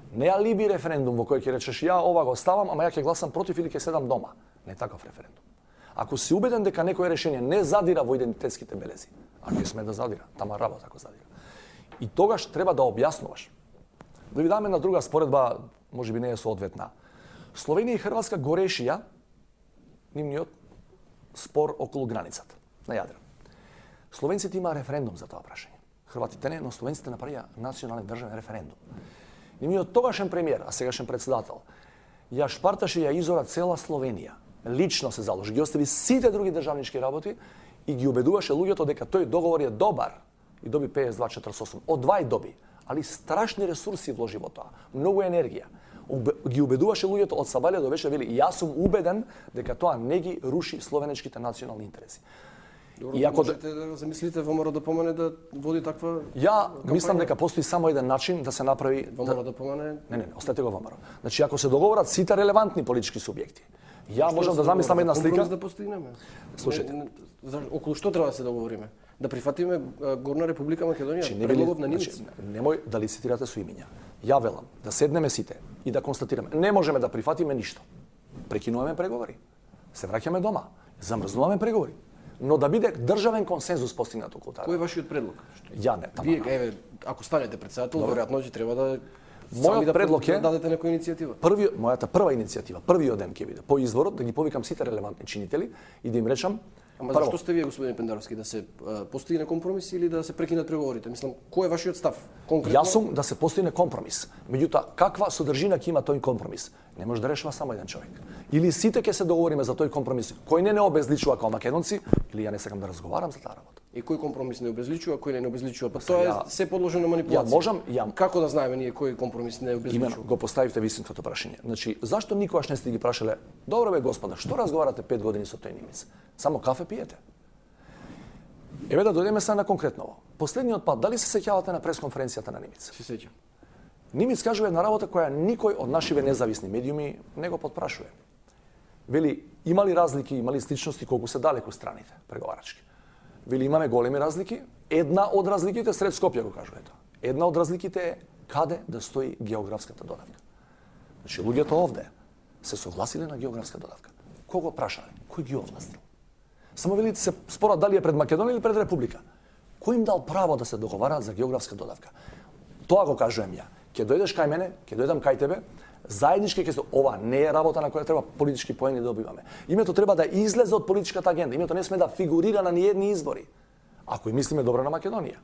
Speaker 2: Не алиби референдум во кој ќе речеш ја ова го ставам, ама ја ќе гласам против или ќе седам дома. Не таков референдум. Ако си убеден дека некое решение не задира во идентитетските белези, а не сме да задира, тама работа ако задира. И тогаш треба да објаснуваш. Да ви даме на друга споредба, можеби не е соодветна. Словенија и Хрватска го решија нивниот спор околу границата на Јадрен. Словенците има референдум за тоа прашање. Хрватите не, но словенците направија национален државен референдум. Нивниот тогашен премиер, а сегашен председател, ја шпарташе ја изора цела Словенија. Лично се заложи, ги остави сите други државнички работи и ги убедуваше луѓето дека тој договор е добар и доби 52-48. Од два и доби, али страшни ресурси вложи во тоа, многу енергија. Ги убедуваше луѓето од сабале до вечер, вели јас сум убеден дека тоа не ги руши словенечките национални интереси.
Speaker 1: Добро, и ако можете да замислите ВМРО да помане да води таква
Speaker 2: Ја мислам дека постои само еден начин да се направи
Speaker 1: ВМРО да помане.
Speaker 2: Не, оставете го ВМРО. Значи ако се договорат сите релевантни политички субјекти, ја можам да замислам една слика.
Speaker 1: Компромис да постигнеме.
Speaker 2: Слушајте.
Speaker 1: Околу што треба да се договориме? Да прифатиме Горна Република Македонија, предлогот на Нимец.
Speaker 2: Немој да лицитирате со имиња. Ја велам да седнеме сите и да констатираме. Не можеме да прифатиме ништо. Прекинуваме преговори. Се враќаме дома. Замрзнуваме преговори. Но да биде државен консензус постигнат околу тоа.
Speaker 1: Кој е вашиот предлог?
Speaker 2: Ја не, тама.
Speaker 1: Вие, еве, ако станете председател, веројатно ќе треба да
Speaker 2: мојот предлог е
Speaker 1: да дадете некоја иницијатива.
Speaker 2: Мојата прва иницијатива, првиот ден ќе биде по изборот да ги повикам сите релевантни чинители и да им речам.
Speaker 1: Ама зашто сте вие, господин Пендаровски, да се постигне компромис или да се прекинат преговорите? Мислам, кој е вашиот став? Конкретно?
Speaker 2: Јас сум да се постигне компромис. Меѓутоа, каква содржина ќе има тој компромис? Не може да решава само еден човек. Или сите ќе се договориме за тој компромис, кој не обезличува како македонци, или ја не сакам да разговарам за таа работа.
Speaker 1: И кој компромис не обезличува, кој не обезличува? Па тоа е се подложено на манипулација.
Speaker 2: Ја можам,
Speaker 1: Како да знаеме ние кој компромис не обезличува?
Speaker 2: Именно, го поставивте вистинското прашање. Значи, зашто никогаш не сте ги прашале: "Добро бе господа, што разговарате 5 години со тој Нимец? Само кафе пиете?" Еве да дојдеме сега на конкретново. Последниот пат, дали се сеќавате на пресконференцијата на Нимец?
Speaker 1: Се сеќам.
Speaker 2: Нимец кажува една работа која никој од нашиве независни медиуми не го потпрашува. Вели, има ли разлики, има ли сличности, колку се далеку страните преговарачки. Вели, имаме големи разлики. Една од разликите сред Скопје го кажува тоа. Една од разликите е каде да стои географската додавка. Значи, луѓето овде се согласиле на географска додавка. Кого прашале? Кој ги овластил? Само вели се спорат дали е пред Македонија или пред Република. Кој им дал право да се договараат за географска додавка? Тоа го кажувам ја. Ќе дојдеш кај мене, ќе дојдам кај тебе, заеднички ќе се ова не е работа на која треба политички поени да добиваме. Името треба да излезе од политичката агенда. Името не сме да фигурира на ниедни избори. Ако и мислиме добро на Македонија.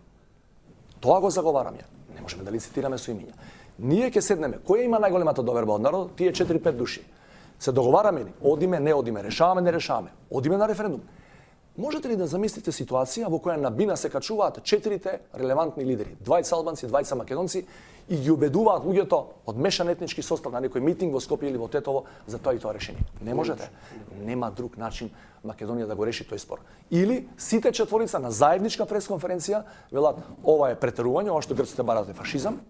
Speaker 2: Тоа го заговарам ја. Не можеме да лицитираме со имиња. Ние ќе седнеме. Која има најголемата доверба од народот? Тие 4-5 души. Се договараме ли? Одиме, не одиме, решаваме, не решаваме. Одиме на референдум. Можете ли да замислите ситуација во која на бина се качуваат 4 релевантни лидери, 2 албанци, 2 македонци и ги убедуваат луѓето од мешан етнички состав на некој митинг во Скопје или во Тетово за тоа и тоа решение? Не можете. Нема друг начин Македонија да го реши тој спор. Или сите четворица на заедничка пресконференција велат ова е претерување, ова што грците барате фашизам,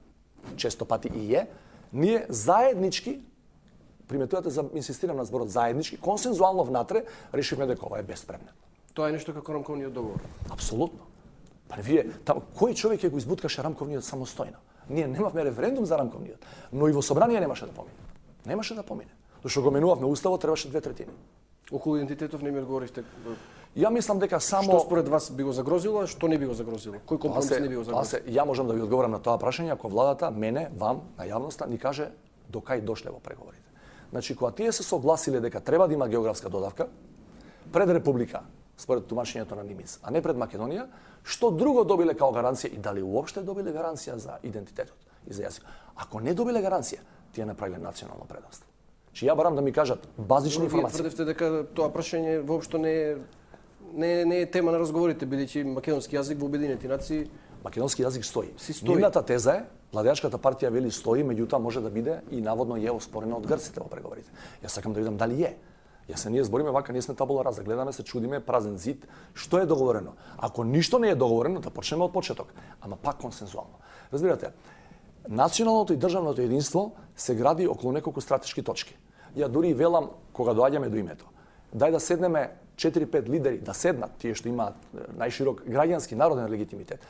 Speaker 2: често пати и е, ние заеднички приметувате за инсистирам на зборот заеднички, консензуално внатре решивме дека ова е беспредметно.
Speaker 1: Тоа е нешто како рамковниот договор.
Speaker 2: Апсолутно. Па вие, кој човек ќе го избуткаше рамковниот самостојно? Ние немавме референдум за рамковниот, но и во собрание немаше да помине. Немаше да помине. Зашто го менувавме уставот, требаше 2/3.
Speaker 1: Околу идентитетов не ми одговоривте.
Speaker 2: Ја мислам дека само
Speaker 1: Што според вас би го загрозило, а што не би го загрозило? Кој компромис не би го загрозило?
Speaker 2: Ја можам да ви одговорам на тоа прашање ако владата мене, вам, на јавноста ни каже до кај дошле во преговорите. Значи, кога тие се согласиле дека треба да има географска додавка пред Република, според тумачењето на Нимиц, а не пред Македонија, што друго добиле као гаранција и дали уопште добиле гаранција за идентитетот и за јазикот? Ако не добиле гаранција, тие направиле национално предавство. Че ја барам да ми кажат базични информации.
Speaker 1: Вие тврдевте дека тоа прашање воопшто не е тема на разговорите, бидејќи македонски јазик во Обединети нации.
Speaker 2: Македонски јазик стои.
Speaker 1: Стои.
Speaker 2: Нивната теза е, владеачката партија вели стои, меѓутоа може да биде и наводно е оспорена од грците во преговорите. Јас сакам да видам дали е. Јас се ние збориме вака, ние сме табула раса, гледаме се, чудиме празен зид, што е договорено. Ако ништо не е договорено, да почнеме од почеток, ама пак консензуално. Разбирате, националното и државното единство се гради околу неколку стратешки точки. Ја дури велам кога доаѓаме до името. Дај да седнеме 4-5 лидери, да седнат, тие што имаат најширок граѓански народен легитимитет,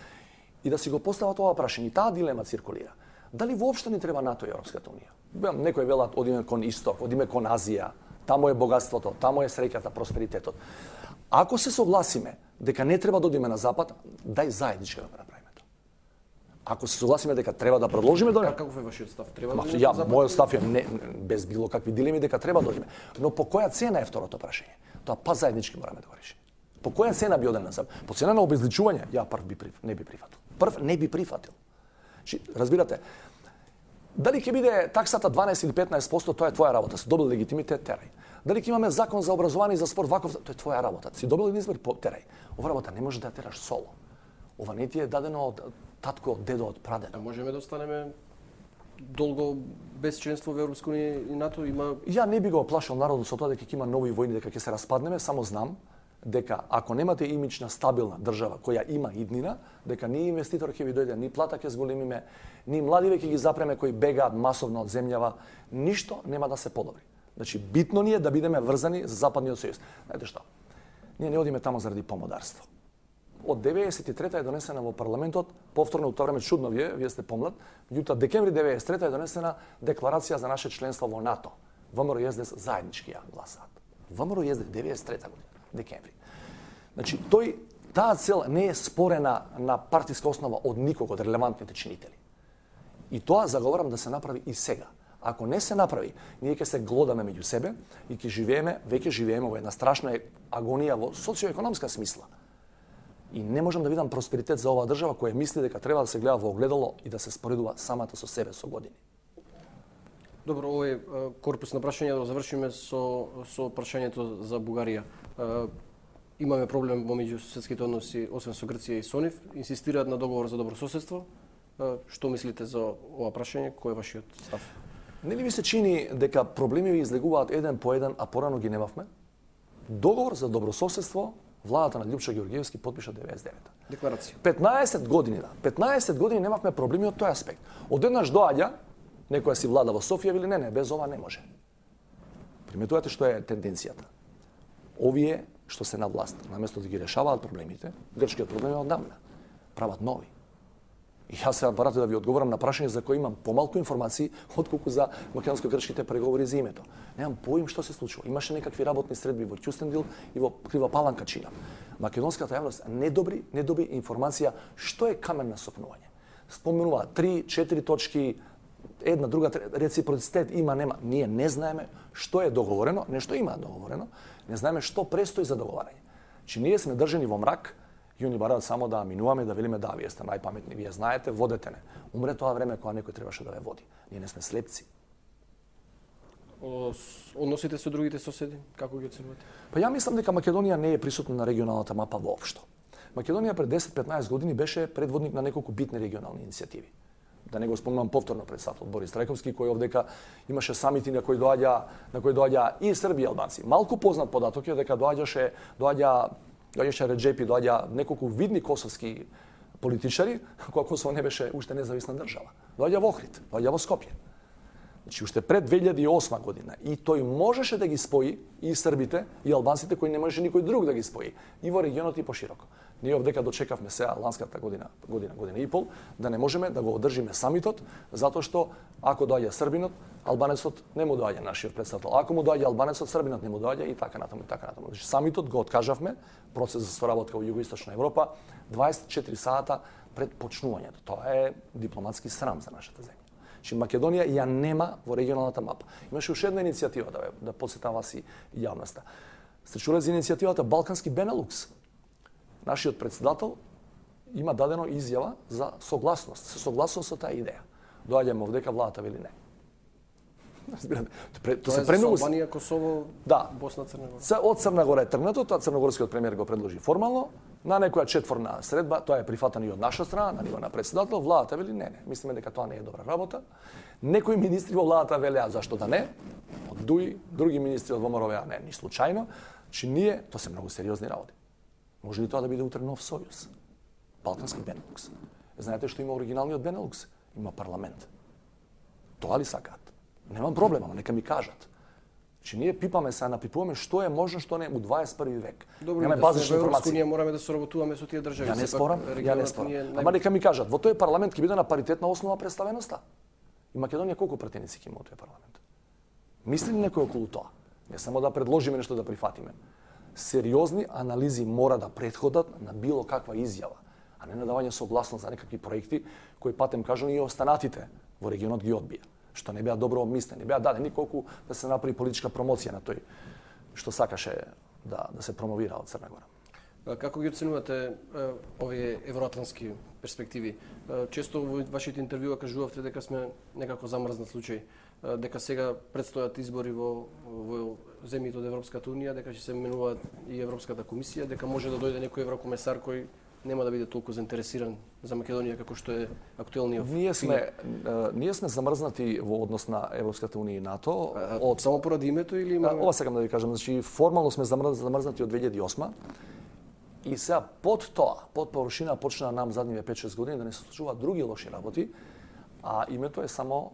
Speaker 2: и да си го постават ова прашање. Таа дилема циркулира. Дали воопшто ни треба НАТО и Европската унија? Некој велат одиме кон исток, одиме кон Азија, таму е богатството, таму е среќата, просперитетот. Ако се согласиме дека не треба да одиме на запад, дај заеднички да го направиме тоа. Ако се согласиме дека треба да продолжиме да
Speaker 1: Каков е вашиот став? Треба да
Speaker 2: одиме на запад? Мојот став е не, без било какви дилеми дека треба да одиме. Но по која цена е второто прашање? Тоа па заеднички мораме да го решиме. По која цена би одел на запад? По цена на обезличување? Ја не би прифатил. Прв не би прифатил. Разбирате, дали ќе биде таксата 12 или 15%, тоа е твоја работа. Си добил легитимитет, терај. Дали ќе имаме закон за образование и за спорт ваков, тоа е твоја работа. Си добил един избор, терај. Ова работа не може да ја тераш соло. Ова не ти е дадено од татко, од дедо, од прадедо.
Speaker 1: А можеме да останеме долго без членство во Европска унија и НАТО?
Speaker 2: Ја не би го плашал народот со тоа дека ќе има нови војни, дека ќе се распаднеме, само знам дека ако немате имидж на стабилна држава која има иднина, дека ни инвеститор ќе ви дојде, ни плата ќе зголемиме, ни младиве ќе ги запреме кои бегаат масовно од земјава, ништо нема да се подобри. Значи битно ни е да бидеме врзани за Западниот сојуз. Знаете што? Ние не одиме таму заради помодарство. Од 93-та е донесена во парламентот, повторно од тоа време чудно вие сте помлад, меѓутоа декември 93-та е донесена декларација за наше членство во НАТО. ВМРО и СДС заеднички ја гласаат. ВМРО и СДС 93-та година, декември. Значи таа цел не е спорена на партиска основа од никого од релевантните чинители. И тоа заговорам да се направи и сега. Ако не се направи, ние ќе се глодаме меѓу себе и веќе живееме во една страшна агонија во социоекономска смисла. И не можам да видам просперитет за оваа држава која мисли дека треба да се гледа во огледало и да се споредува самата со себе со години.
Speaker 1: Добро, овој корпус на прашања да завршиме со прашањето за Бугарија. Имаме проблем во меѓусветските односи, освен со Грција и со нив. Инсистираат на договор за добрососедство. Што мислите за ова прашање? Кој е вашиот став?
Speaker 2: Не ли ви се чини дека проблеми ви излегуваат еден по еден, а порано ги немавме? Договор за добрососедство владата на Љупчо Ѓорѓиевски потпиша 99-та.
Speaker 1: Декларација.
Speaker 2: 15 години немавме проблеми од тој аспект. Одеднаш доаѓа некоја си влада во Софија вели не, без ова не може. Приметувате што е тенденцијата. Овие што се на власт, наместо да ги решаваат проблемите, грчкиот проблем е одамна. Прават нови. И јас се барате да ви одговорам на прашање за кој имам помалку информации отколку за македонско-грчките преговори за името. Немам поим што се случува. Имаше некакви работни средби во Ќустендил и во Крива Паланка чина. Македонската јавност не доби информација што е камен на сопнување. Споменува 3-4 точки, една, друга, реципроцитет има, нема. Ние не знаеме што е договорено, нешто има договорено, не знаеме што престои за договарање. Че ние сме држани во мрак, и они бараат само да минуваме, да велиме да, вие сте најпаметни, вие знаете, водете не. Умре тоа време кога некој требаше да ве води. Ние не сме слепци.
Speaker 1: Односите со другите соседи, како ги оценувате?
Speaker 2: Па ја мислам дека Македонија не е присутна на регионалната мапа воопшто. Македонија пред 10-15 години беше предводник на неколку битни регионални иницијативи. Да не го спомнам повторно председател Борис Трајковски, кој овдека имаше самити на кои доаѓа и Србија и албанци. Малку познат податок е дека доаѓаше Реджепи, доаѓа неколку видни косовски политичари, кога Косово не беше уште независна држава. Доаѓа во Охрид, доаѓа во Скопје. Значи, уште пред 2008 година и тој можеше да ги спои и србите и албанците кои не можеше никој друг да ги спои и во регионот и пошироко. Ние овдека дочекавме сега ланската година и пол да не можеме да го одржиме самитот затоа што ако доаѓа србинот, албанецот не му доаѓа нашиот представител. Ако му доаѓа албанецот, србинот не му доаѓа и така натаму и така натаму. Значи самитот го откажавме, процес за соработка во југоисточна Европа 24 сата пред почнувањето. Тоа е дипломатски срам за нашата земја. Значи Македонија ја нема во регионалната мапа. Имаше уште една иницијатива да подсетам вас и јавноста. Сте чуле за иницијативата Балкански Бенелукс? Нашиот председател има дадено изјава за согласност. Се согласува со таа идеја. Доаѓаме овдека владата вели не.
Speaker 1: Тоа се премногу Албанија, Косово,
Speaker 2: да.
Speaker 1: Босна, Црна Гора.
Speaker 2: Од Црна Гора е тргнато, тоа црногорскиот премиер го предложи формално, на некоја четворна средба, тоа е прифатено и од наша страна, на ниво на председател, владата вели не, мислиме дека тоа не е добра работа. Некои министри во владата велеа зашто да не, од ДУИ, други министри од ВМРО не, ни случајно, че ние, тоа се многу сериозни работи. Може ли тоа да биде утре нов сојуз? Балкански Бенелукс. Знаете што има оригиналниот Бенелукс? Има парламент. Тоа ли сакаат? Немам проблем, ама нека ми кажат. Че ние пипаме се, напипуваме што е можно, што не у 21 век.
Speaker 1: Добро, да базични информации. Ние мораме да соработуваме со тие држави.
Speaker 2: Ја не спорам, Ама нека ми кажат, во тој парламент ќе биде на паритетна основа представеноста. И Македонија колку пратеници ќе има во тој парламент? Мисли ли некој околу тоа? Не само да предложиме нешто да прифатиме. Сериозни анализи мора да претходат на било каква изјава, а не на давање согласност за некакви проекти кои патем кажано и останатите во регионот ги одбија, што не беа добро обмислени, беа дадени колку да се направи политичка промоција на тој што сакаше да се промовира од Црна Гора.
Speaker 1: Како ги оценувате овие евроатлантски перспективи? Често во вашите интервјуа кажувавте дека сме некако замрзнат случај, дека сега предстојат избори во земјите од Европската унија, дека ќе се менуваат и Европската комисија, дека може да дојде некој еврокомесар кој нема да биде толку заинтересиран за Македонија како што е актуелниот.
Speaker 2: Ние сме замрзнати во однос на Европската унија и НАТО
Speaker 1: само поради името или има
Speaker 2: ова сакам да ви кажам, значи формално сме замрзнати од 2008. И сега под тоа, под површина почна нам задниве 5-6 години да не се случуваат други лоши работи, а името е само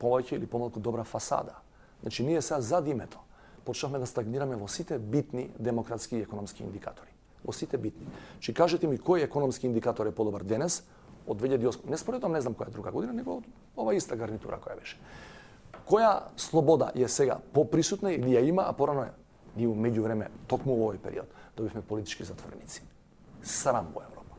Speaker 2: повеќе или помалку добра фасада. Значи ние сега зад името почнавме да стагнираме во сите битни демократски и економски индикатори. Во сите битни. Чи кажете ми кој економски индикатор е подобар денес од 2008? Не споредувам, не знам која друга година, него ова иста гарнитура која беше. Која слобода е сега поприсутна или ја има, а порано е? Ние у меѓувреме, токму во овој период, добивме политички затвореници. Срам во Европа.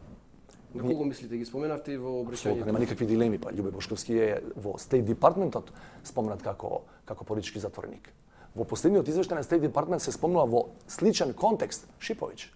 Speaker 1: На кого мислите? Ги споменавте и во обречењето?
Speaker 2: Нема никакви дилеми, па Љубе Бошковски е во State Departmentот спомнат како политички затвореник. Во последниот извештај на State Department се спомнува во сличен контекст Шиповиќ.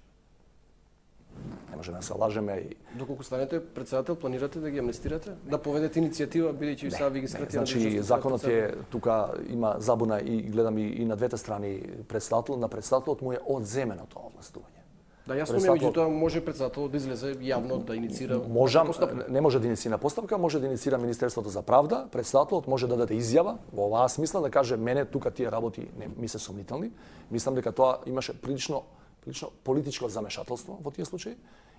Speaker 2: Не можеме да се лажеме и
Speaker 1: доколку станете председател, планирате да ги амнестирате, да поведете иницијатива бидејќи сега ви ги скратија?
Speaker 2: Значи законот е тука има забуна и гледам и на двете страни председателот му е одземено тоа овластување.
Speaker 1: Да, јасно ми, меѓутоа може председателот да излезе јавно да инициира
Speaker 2: постапка. Не може да инициира постапка, може да инициира Министерството за правда, председателот може да даде изјава во оваа смисла да каже мене тука тие работи не ми се сомнителни. Мислам дека тоа имаше прилично политичко замешателство во тие случаи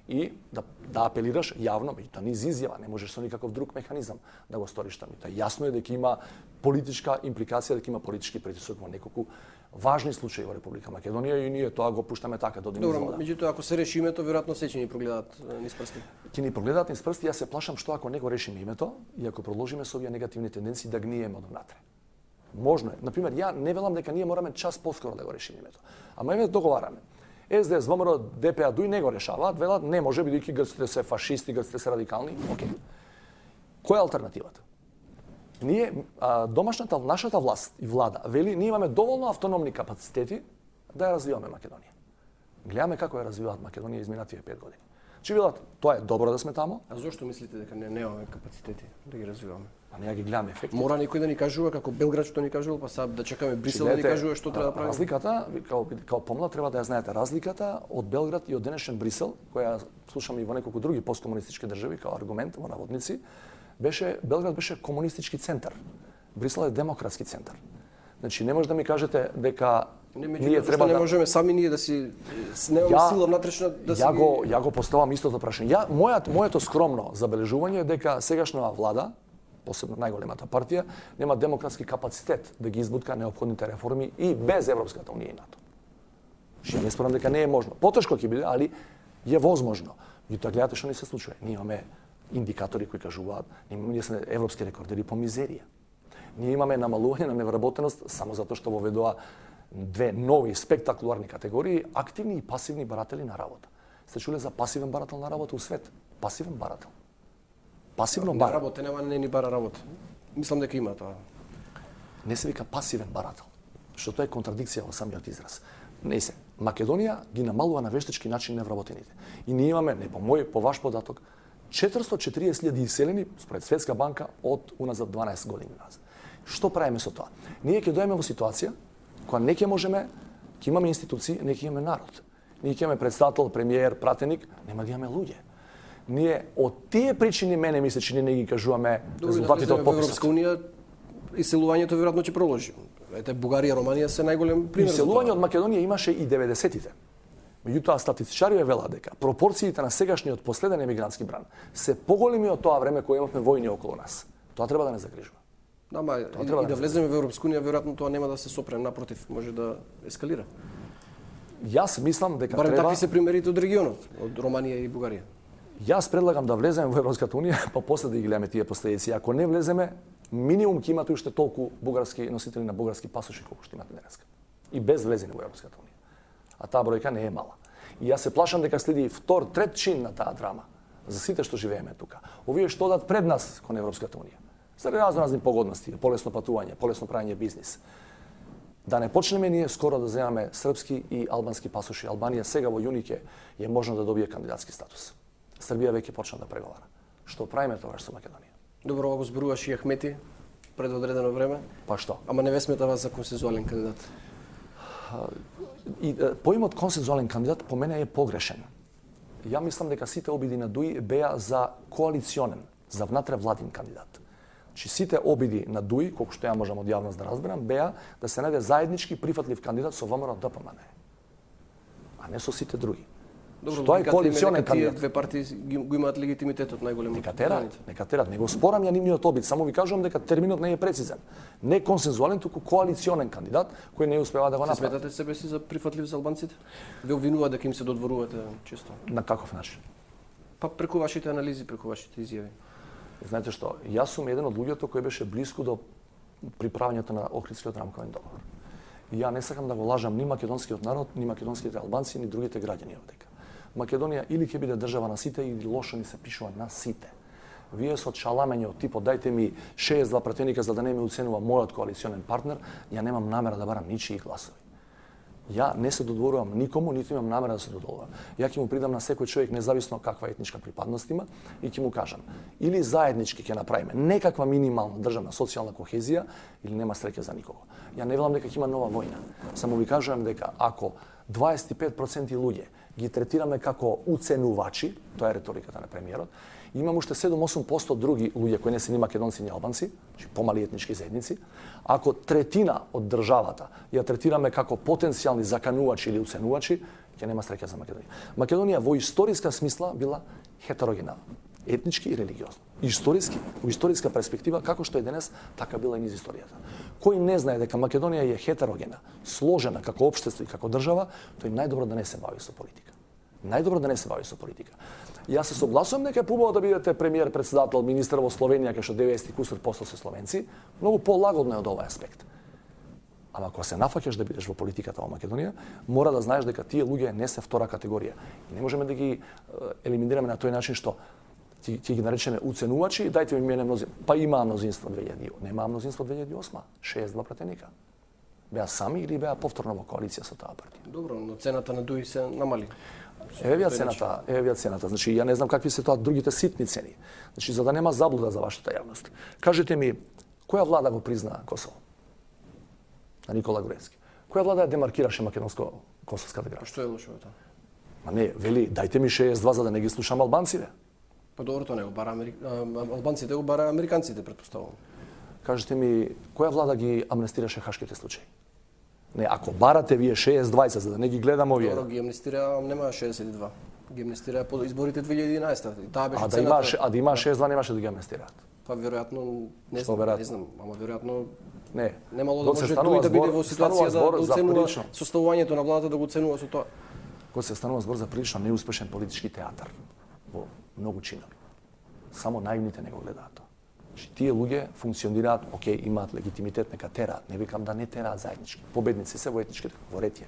Speaker 2: и да апелираш јавно, меѓутоа низ изјава, не можеш со никаков друг механизам да го сториш тоа. Јасно е дека има политичка импликација, дека има политички притисок во неколку важни случаи во Република Македонија и ние тоа го пуштаме така до ден
Speaker 1: извода. Добро, меѓутоа ако се реши името, веројатно се ќе ни прогледаат низ прсти.
Speaker 2: Ќе ни прогледаат низ прсти, јас се плашам што ако не го решиме името и ако продолжиме со овие негативни тенденции да гниеме од внатре. Можно е. Например, ја не велам дека ние мораме час поскоро да го решиме името. Ама еве договараме. СДС, ВМРО, ДПА, ДУИ не го решаваат, велат не може бидејќи грците се фашисти, грците се радикални. Океј. Која е алтернативата? Ние нашата власт и влада вели ние имаме доволно автономни капацитети да ја развиваме Македонија. Гледаме како ја развиваат Македонија изминативе 5 години. Чи велат тоа е добро да сме тамо.
Speaker 1: А зошто мислите дека немаме капацитети да ги развиваме?
Speaker 2: А ние ги гледаме ефектите.
Speaker 1: Мора некој да ни кажува како Белград што ни кажувал, па сега да чекаме Брисел да ни кажува што треба да правиме.
Speaker 2: Разликата, како помлад треба да ја знаете, разликата од Белград и од денешен Брисел, која слушам и во неколку други посткомунистички држави како аргумент во наводници, Белград беше комунистички центар. Брисел е демократски центар. Значи не може да ми кажете дека ние треба
Speaker 1: не можеме сами ние да си немаме сила внатрешна да си
Speaker 2: Ја го поставам истото прашање. Моето скромно забележување е дека сегашната влада посебно најголемата партија, нема демократски капацитет да ги избутка неопходните реформи и без Европската унија и НАТО. Ја не спорам дека не е можно. Потешко ќе биде, али е возможно. Меѓутоа гледате што не се случува. Ние имаме индикатори кои кажуваат, ние сме европски рекордери по мизерија. Ние имаме намалување на невработеност само затоа што воведоа две нови спектакуларни категории, активни и пасивни баратели на работа. Сте чуле за пасивен барател на работа у свет? Пасивен барател. Пасивно
Speaker 1: Не
Speaker 2: бара.
Speaker 1: работа, нема не ни бара работа. Мислам дека има тоа.
Speaker 2: Не се вика пасивен барател, што тоа е контрадикција во самиот израз. Не се. Македонија ги намалува на вештачки начин невработените. И ние имаме, не по мој, по ваш податок, 440.000 иселени според Светска банка од уназад 12 години назад. Што правиме со тоа? Ние ќе дојдеме во ситуација кога не ќе можеме, ќе имаме институции, не ќе имаме народ. Ние ќе имаме председател, премиер, пратеник, нема да имаме луѓе. Ние од тие причини мене ми се чини не ги кажуваме резултатите од
Speaker 1: во
Speaker 2: пописот.
Speaker 1: Европска унија иселувањето веројатно ќе продолжи. Ете Бугарија, Романија се најголем пример за
Speaker 2: Иселување
Speaker 1: тоа.
Speaker 2: од Македонија имаше и 90-тите. Меѓутоа статистичари велат дека пропорциите на сегашниот последен емигрантски бран се поголеми од тоа време кога имавме војни околу нас. Тоа треба да не загрижува.
Speaker 1: Да, ма, и да влеземе во Европска унија, веројатно тоа нема да се сопре, напротив, може да ескалира.
Speaker 2: Јас мислам дека
Speaker 1: Барем
Speaker 2: треба.
Speaker 1: такви се примерите од регионот, од Романија и Бугарија.
Speaker 2: Јас предлагам да влеземе во Европската унија, па после да ги гледаме тие последици. Ако не влеземе, минимум ќе имате уште толку бугарски носители на бугарски пасоши колку што имате денеска. И без влезење во Европската унија. А таа бројка не е мала. И јас се плашам дека следи втор, трет чин на таа драма за сите што живееме тука. Овие што одат пред нас кон Европската унија. Заради разни погодности, полесно патување, полесно правење бизнис. Да не почнеме ние скоро да земаме српски и албански пасоши. Албанија сега во јуни ќе е можно да добие кандидатски статус. Србија веќе почна да преговара. Што правиме тогаш со Македонија?
Speaker 1: Добро, го зборуваш и Ахмети пред одредено време.
Speaker 2: Па што?
Speaker 1: Ама не ве сметава за консензуален кандидат.
Speaker 2: И поимот консензуален кандидат по мене е погрешен. Ја мислам дека сите обиди на ДУИ беа за коалиционен, за внатре владин кандидат. Значи сите обиди на ДУИ, колку што ја можам од јавност да разберам, беа да се најде заеднички прифатлив кандидат со ВМРО ДПМН, а не со сите други.
Speaker 1: Добро,
Speaker 2: Што е коалиционен
Speaker 1: тие
Speaker 2: кандидат?
Speaker 1: две партии го имаат легитимитетот најголем.
Speaker 2: Нека терат, не го спорам ја нивниот обид, само ви кажувам дека терминот не е прецизен. Не консензуален, туку коалиционен кандидат кој не успева да го
Speaker 1: Се
Speaker 2: направи.
Speaker 1: сметате себе си за прифатлив за албанците? Ве обвинуваат дека им се додворувате често.
Speaker 2: На каков начин?
Speaker 1: Па преку вашите анализи, преку вашите изјави.
Speaker 2: Знаете што, јас сум еден од луѓето кој беше блиску до приправањето на Охридскиот рамковен договор. И ја не сакам да го лажам ни македонскиот народ, ни македонските албанци, ни другите граѓани овдека. Македонија или ќе биде држава на сите, или лошо ни се пишува на сите. Вие со чаламење од типот дајте ми 62 пратеника за да не ме уценува мојот коалиционен партнер, ја немам намера да барам ничии гласови. Ја не се додворувам никому, ниту имам намера да се додворувам. Ја ќе му придам на секој човек независно каква етничка припадност има и ќе му кажам или заеднички ќе направиме некаква минимална државна социјална кохезија или нема среќа за никого. Ја не велам дека ќе има нова војна. Само ви кажувам дека ако 25% луѓе ги третираме како уценувачи, тоа е реториката на премиерот, имам уште 7-8% други луѓе кои не се ни македонци ни албанци, значи помали етнички заедници. Ако третина од државата ја третираме како потенцијални заканувачи или уценувачи, ќе нема среќа за Македонија. Македонија во историска смисла била хетерогена, етнички и религиозно. Историски, во историска перспектива, како што е денес, така била и низ историјата. Кој не знае дека Македонија е хетерогена, сложена како општество и како држава, тој најдобро да не се бави со политика. Најдобро да не се бави со политика. Јас се согласувам дека е побаво да бидете премиер, председател, министер во Словенија, кај што 90% се словенци, многу полагодно е од овој аспект. Ама ако се нафаќаш да бидеш во политиката во Македонија, мора да знаеш дека тие луѓе не се втора категорија. И не можеме да ги елиминираме на тој начин што ќе ги наречеме уценувачи, дајте ми мене мнозинство. Па имаа мнозинство 2000, немаа мнозинство 2008, 62 пратеника. Беа сами или беа повторно во коалиција со таа партија?
Speaker 1: Добро, но цената на ДУИ се намали.
Speaker 2: Еве ја цената. Значи ја не знам какви се тоа другите ситни цени. Значи за да нема заблуда за вашата јавност. Кажете ми, која влада го призна Косово? На Никола Груевски. Која влада ја демаркираше македонско-косовската граница?
Speaker 1: Што е лошо во тоа?
Speaker 2: Ма не, вели, дајте ми 62 за да не ги слушам албанците.
Speaker 1: Па добро, тоа не го бара албанците, го бара американците, претпоставувам.
Speaker 2: Кажете ми, која влада ги амнестираше хашките случаи? Не, ако барате вие 62 за да не ги гледам овие.
Speaker 1: Добро, ги амнестира, нема 62. Ги амнестира по изборите 2011. Таа беше
Speaker 2: А да има 62 немаше да ги амнестираат.
Speaker 1: Па веројатно не
Speaker 2: Што
Speaker 1: знам,
Speaker 2: веројатно?
Speaker 1: не знам, ама веројатно
Speaker 2: Не.
Speaker 1: немало да
Speaker 2: Кога се
Speaker 1: може
Speaker 2: станува
Speaker 1: тој да биде
Speaker 2: збор-
Speaker 1: во
Speaker 2: станува
Speaker 1: ситуација
Speaker 2: збор
Speaker 1: да
Speaker 2: за
Speaker 1: оценува
Speaker 2: прилично-
Speaker 1: составувањето на владата, да го оценува со тоа.
Speaker 2: Кога се станува збор за прилично неуспешен политички театар во многу чинови. Само наивните не го гледаат тоа. Значи, тие луѓе функционираат, окей, имаат легитимитет, нека тераат. Не викам да не тераат заеднички. Победници се во етничките воретија.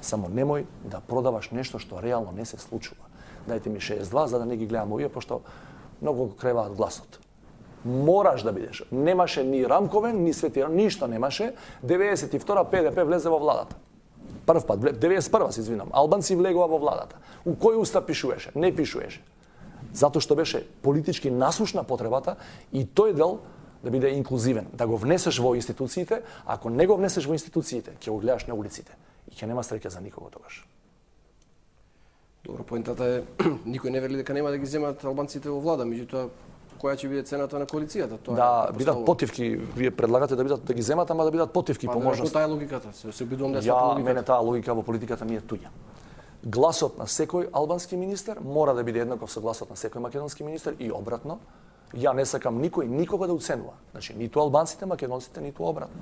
Speaker 2: Само немој да продаваш нешто што реално не се случува. Дајте ми 62 за да не ги гледам овие, пошто многу го креваат гласот. Мораш да бидеш. Немаше ни Рамковен, ни Свети, ништо немаше. 92 ПДП влезе во владата. Прв пат, 91 се извинам, албанци влегува во владата. У кој устав пишуваше? Не пишуваше. Затоа што беше политички насушна потребата и тој дел да биде инклузивен, да го внесеш во институциите, ако не го внесеш во институциите, ќе го гледаш на улиците и ќе нема среќа за никого тогаш.
Speaker 1: Добро, поентата е никој не вели дека нема да ги земат албанците во влада, меѓутоа која ќе биде цената на коалицијата? Тоа
Speaker 2: Да
Speaker 1: е
Speaker 2: бидат потивки, вие предлагате да ги земат, ама да бидат потивки по можност.
Speaker 1: Таа е логиката, се обидувам да ја сватам
Speaker 2: Ја, мене
Speaker 1: логиката.
Speaker 2: таа логика во политиката ми е туѓа. Гласот на секој албански министер мора да биде еднаков со гласот на секој македонски министер и обратно. Ја не сакам никој никога да уценува. Значи, ниту албанците, македонците, ниту обратно.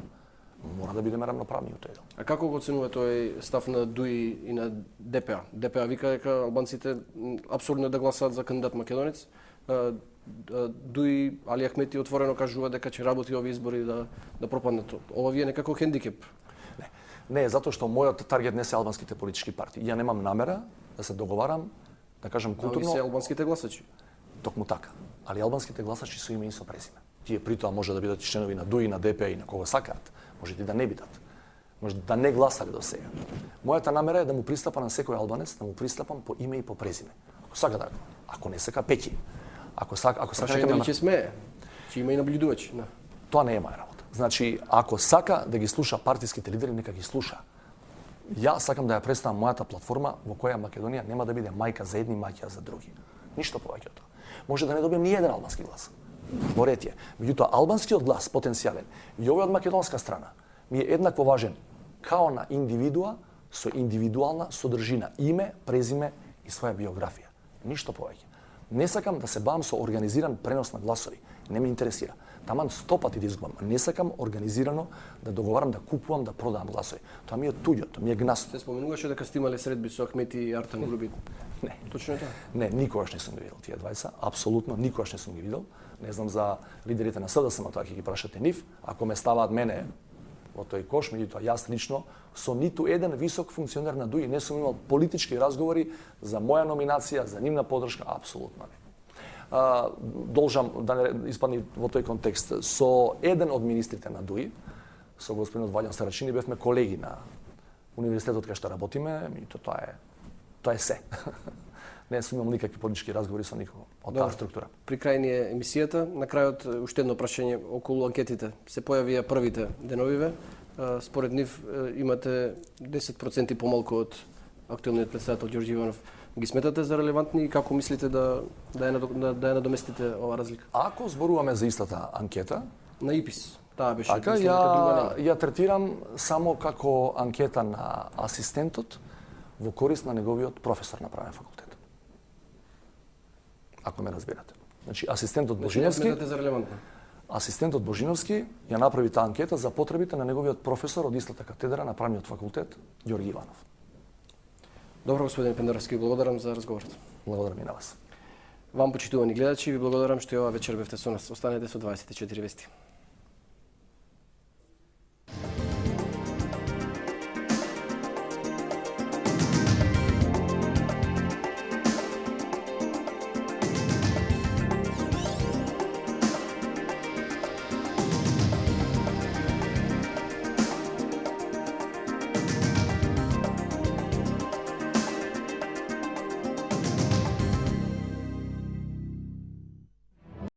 Speaker 2: Мора да бидеме рамноправни у тој дел.
Speaker 1: А како го оценува тој став на ДУИ и на ДПА? ДПА вика дека албанците апсурдно да гласаат за кандидат македонец. ДУИ Али Ахмети отворено кажува дека ќе работи овие избори да пропаднат. Ова ви е некако хендикеп.
Speaker 2: Не, затоа што мојот таргет не се албанските политички партии. Ја немам намера да се договарам, да кажам
Speaker 1: Овие
Speaker 2: културно,
Speaker 1: се албанските гласачи.
Speaker 2: токму така. Али албанските гласачи со име и со презиме. Тие притоа може да бидат членови на ДУИ, на ДП и на кого сакаат. Може и да не бидат. Може да не гласале до сега. Мојата намера е да му пристапам на секој албанец, да му пристапам по име и по презиме. Ако сака да, ако не сака пеќи. Ако сака
Speaker 1: Прашање дали ќе смее. Ќе има и наблюдувачи. Да.
Speaker 2: Тоа не е моја работа. Значи, ако сака да ги слуша партиските лидери, нека ги слуша. Ја сакам да ја представам мојата платформа во која Македонија нема да биде мајка за едни, маќа за други. Ништо повеќе од тоа. Може да не добием ни еден албански глас. Боретје. Меѓутоа, албанскиот глас, потенцијален, и овој од македонска страна, ми е еднакво важен као на индивидуа со индивидуална содржина, име, презиме и своја биографија. Ништо повеќе. Не сакам да се бавам со организиран пренос на гласови. Не ме интересира. Таман 100 пати да изгубам. Не сакам организирано да договарам да купувам, да продавам гласови. Тоа ми е туѓо, тоа ми е гнасно.
Speaker 1: Се споменуваше дека сте имале средби со Ахмети и Артем Грубин.
Speaker 2: Не.
Speaker 1: Точно е тоа.
Speaker 2: Не, никогаш не сум ги видел тие двајца. Апсолутно никогаш не сум ги видел. Не знам за лидерите на СДСМ, тоа ќе ги прашате нив. Ако ме ставаат мене во тој кош, меѓутоа јас лично со ниту еден висок функционер на ДУИ не сум имал политички разговори за моја номинација, за нивна поддршка, апсолутно не. Должам да не испадне во тој контекст со еден од министрите на ДУИ, со господинот Ваљан Старачини, бевме колеги на универзитетот кај што работиме, и тоа е се. Не сум имал никакви политички разговори со никого од таа структура.
Speaker 1: При крај ни е емисијата, на крајот уште едно прашање околу анкетите. Се појавија првите деновиве, според нив имате 10% помалку од актуелниот претседател Ѓорѓе Иванов. Ги сметате за релевантни и како мислите да ја надоместите ова разлика?
Speaker 2: Ако зборуваме за истата анкета,
Speaker 1: На ИПИС, таа беше.
Speaker 2: така
Speaker 1: мислам дека друга нема.
Speaker 2: ја третирам само како анкета на асистентот во корист на неговиот професор на правен факултет. Ако ме разбирате. Значи, асистентот Божиновски,
Speaker 1: Сметате за релевантно.
Speaker 2: асистентот Божиновски ја направи таа анкета за потребите на неговиот професор од истата катедра на правниот факултет Ѓорѓе Иванов.
Speaker 1: Добро, господин Пендаровски, благодарам за разговорот.
Speaker 2: Благодарам и на вас.
Speaker 1: Вам, почитувани гледачи, ви благодарам што и ова вечер бевте со нас. Останете со 24 вести.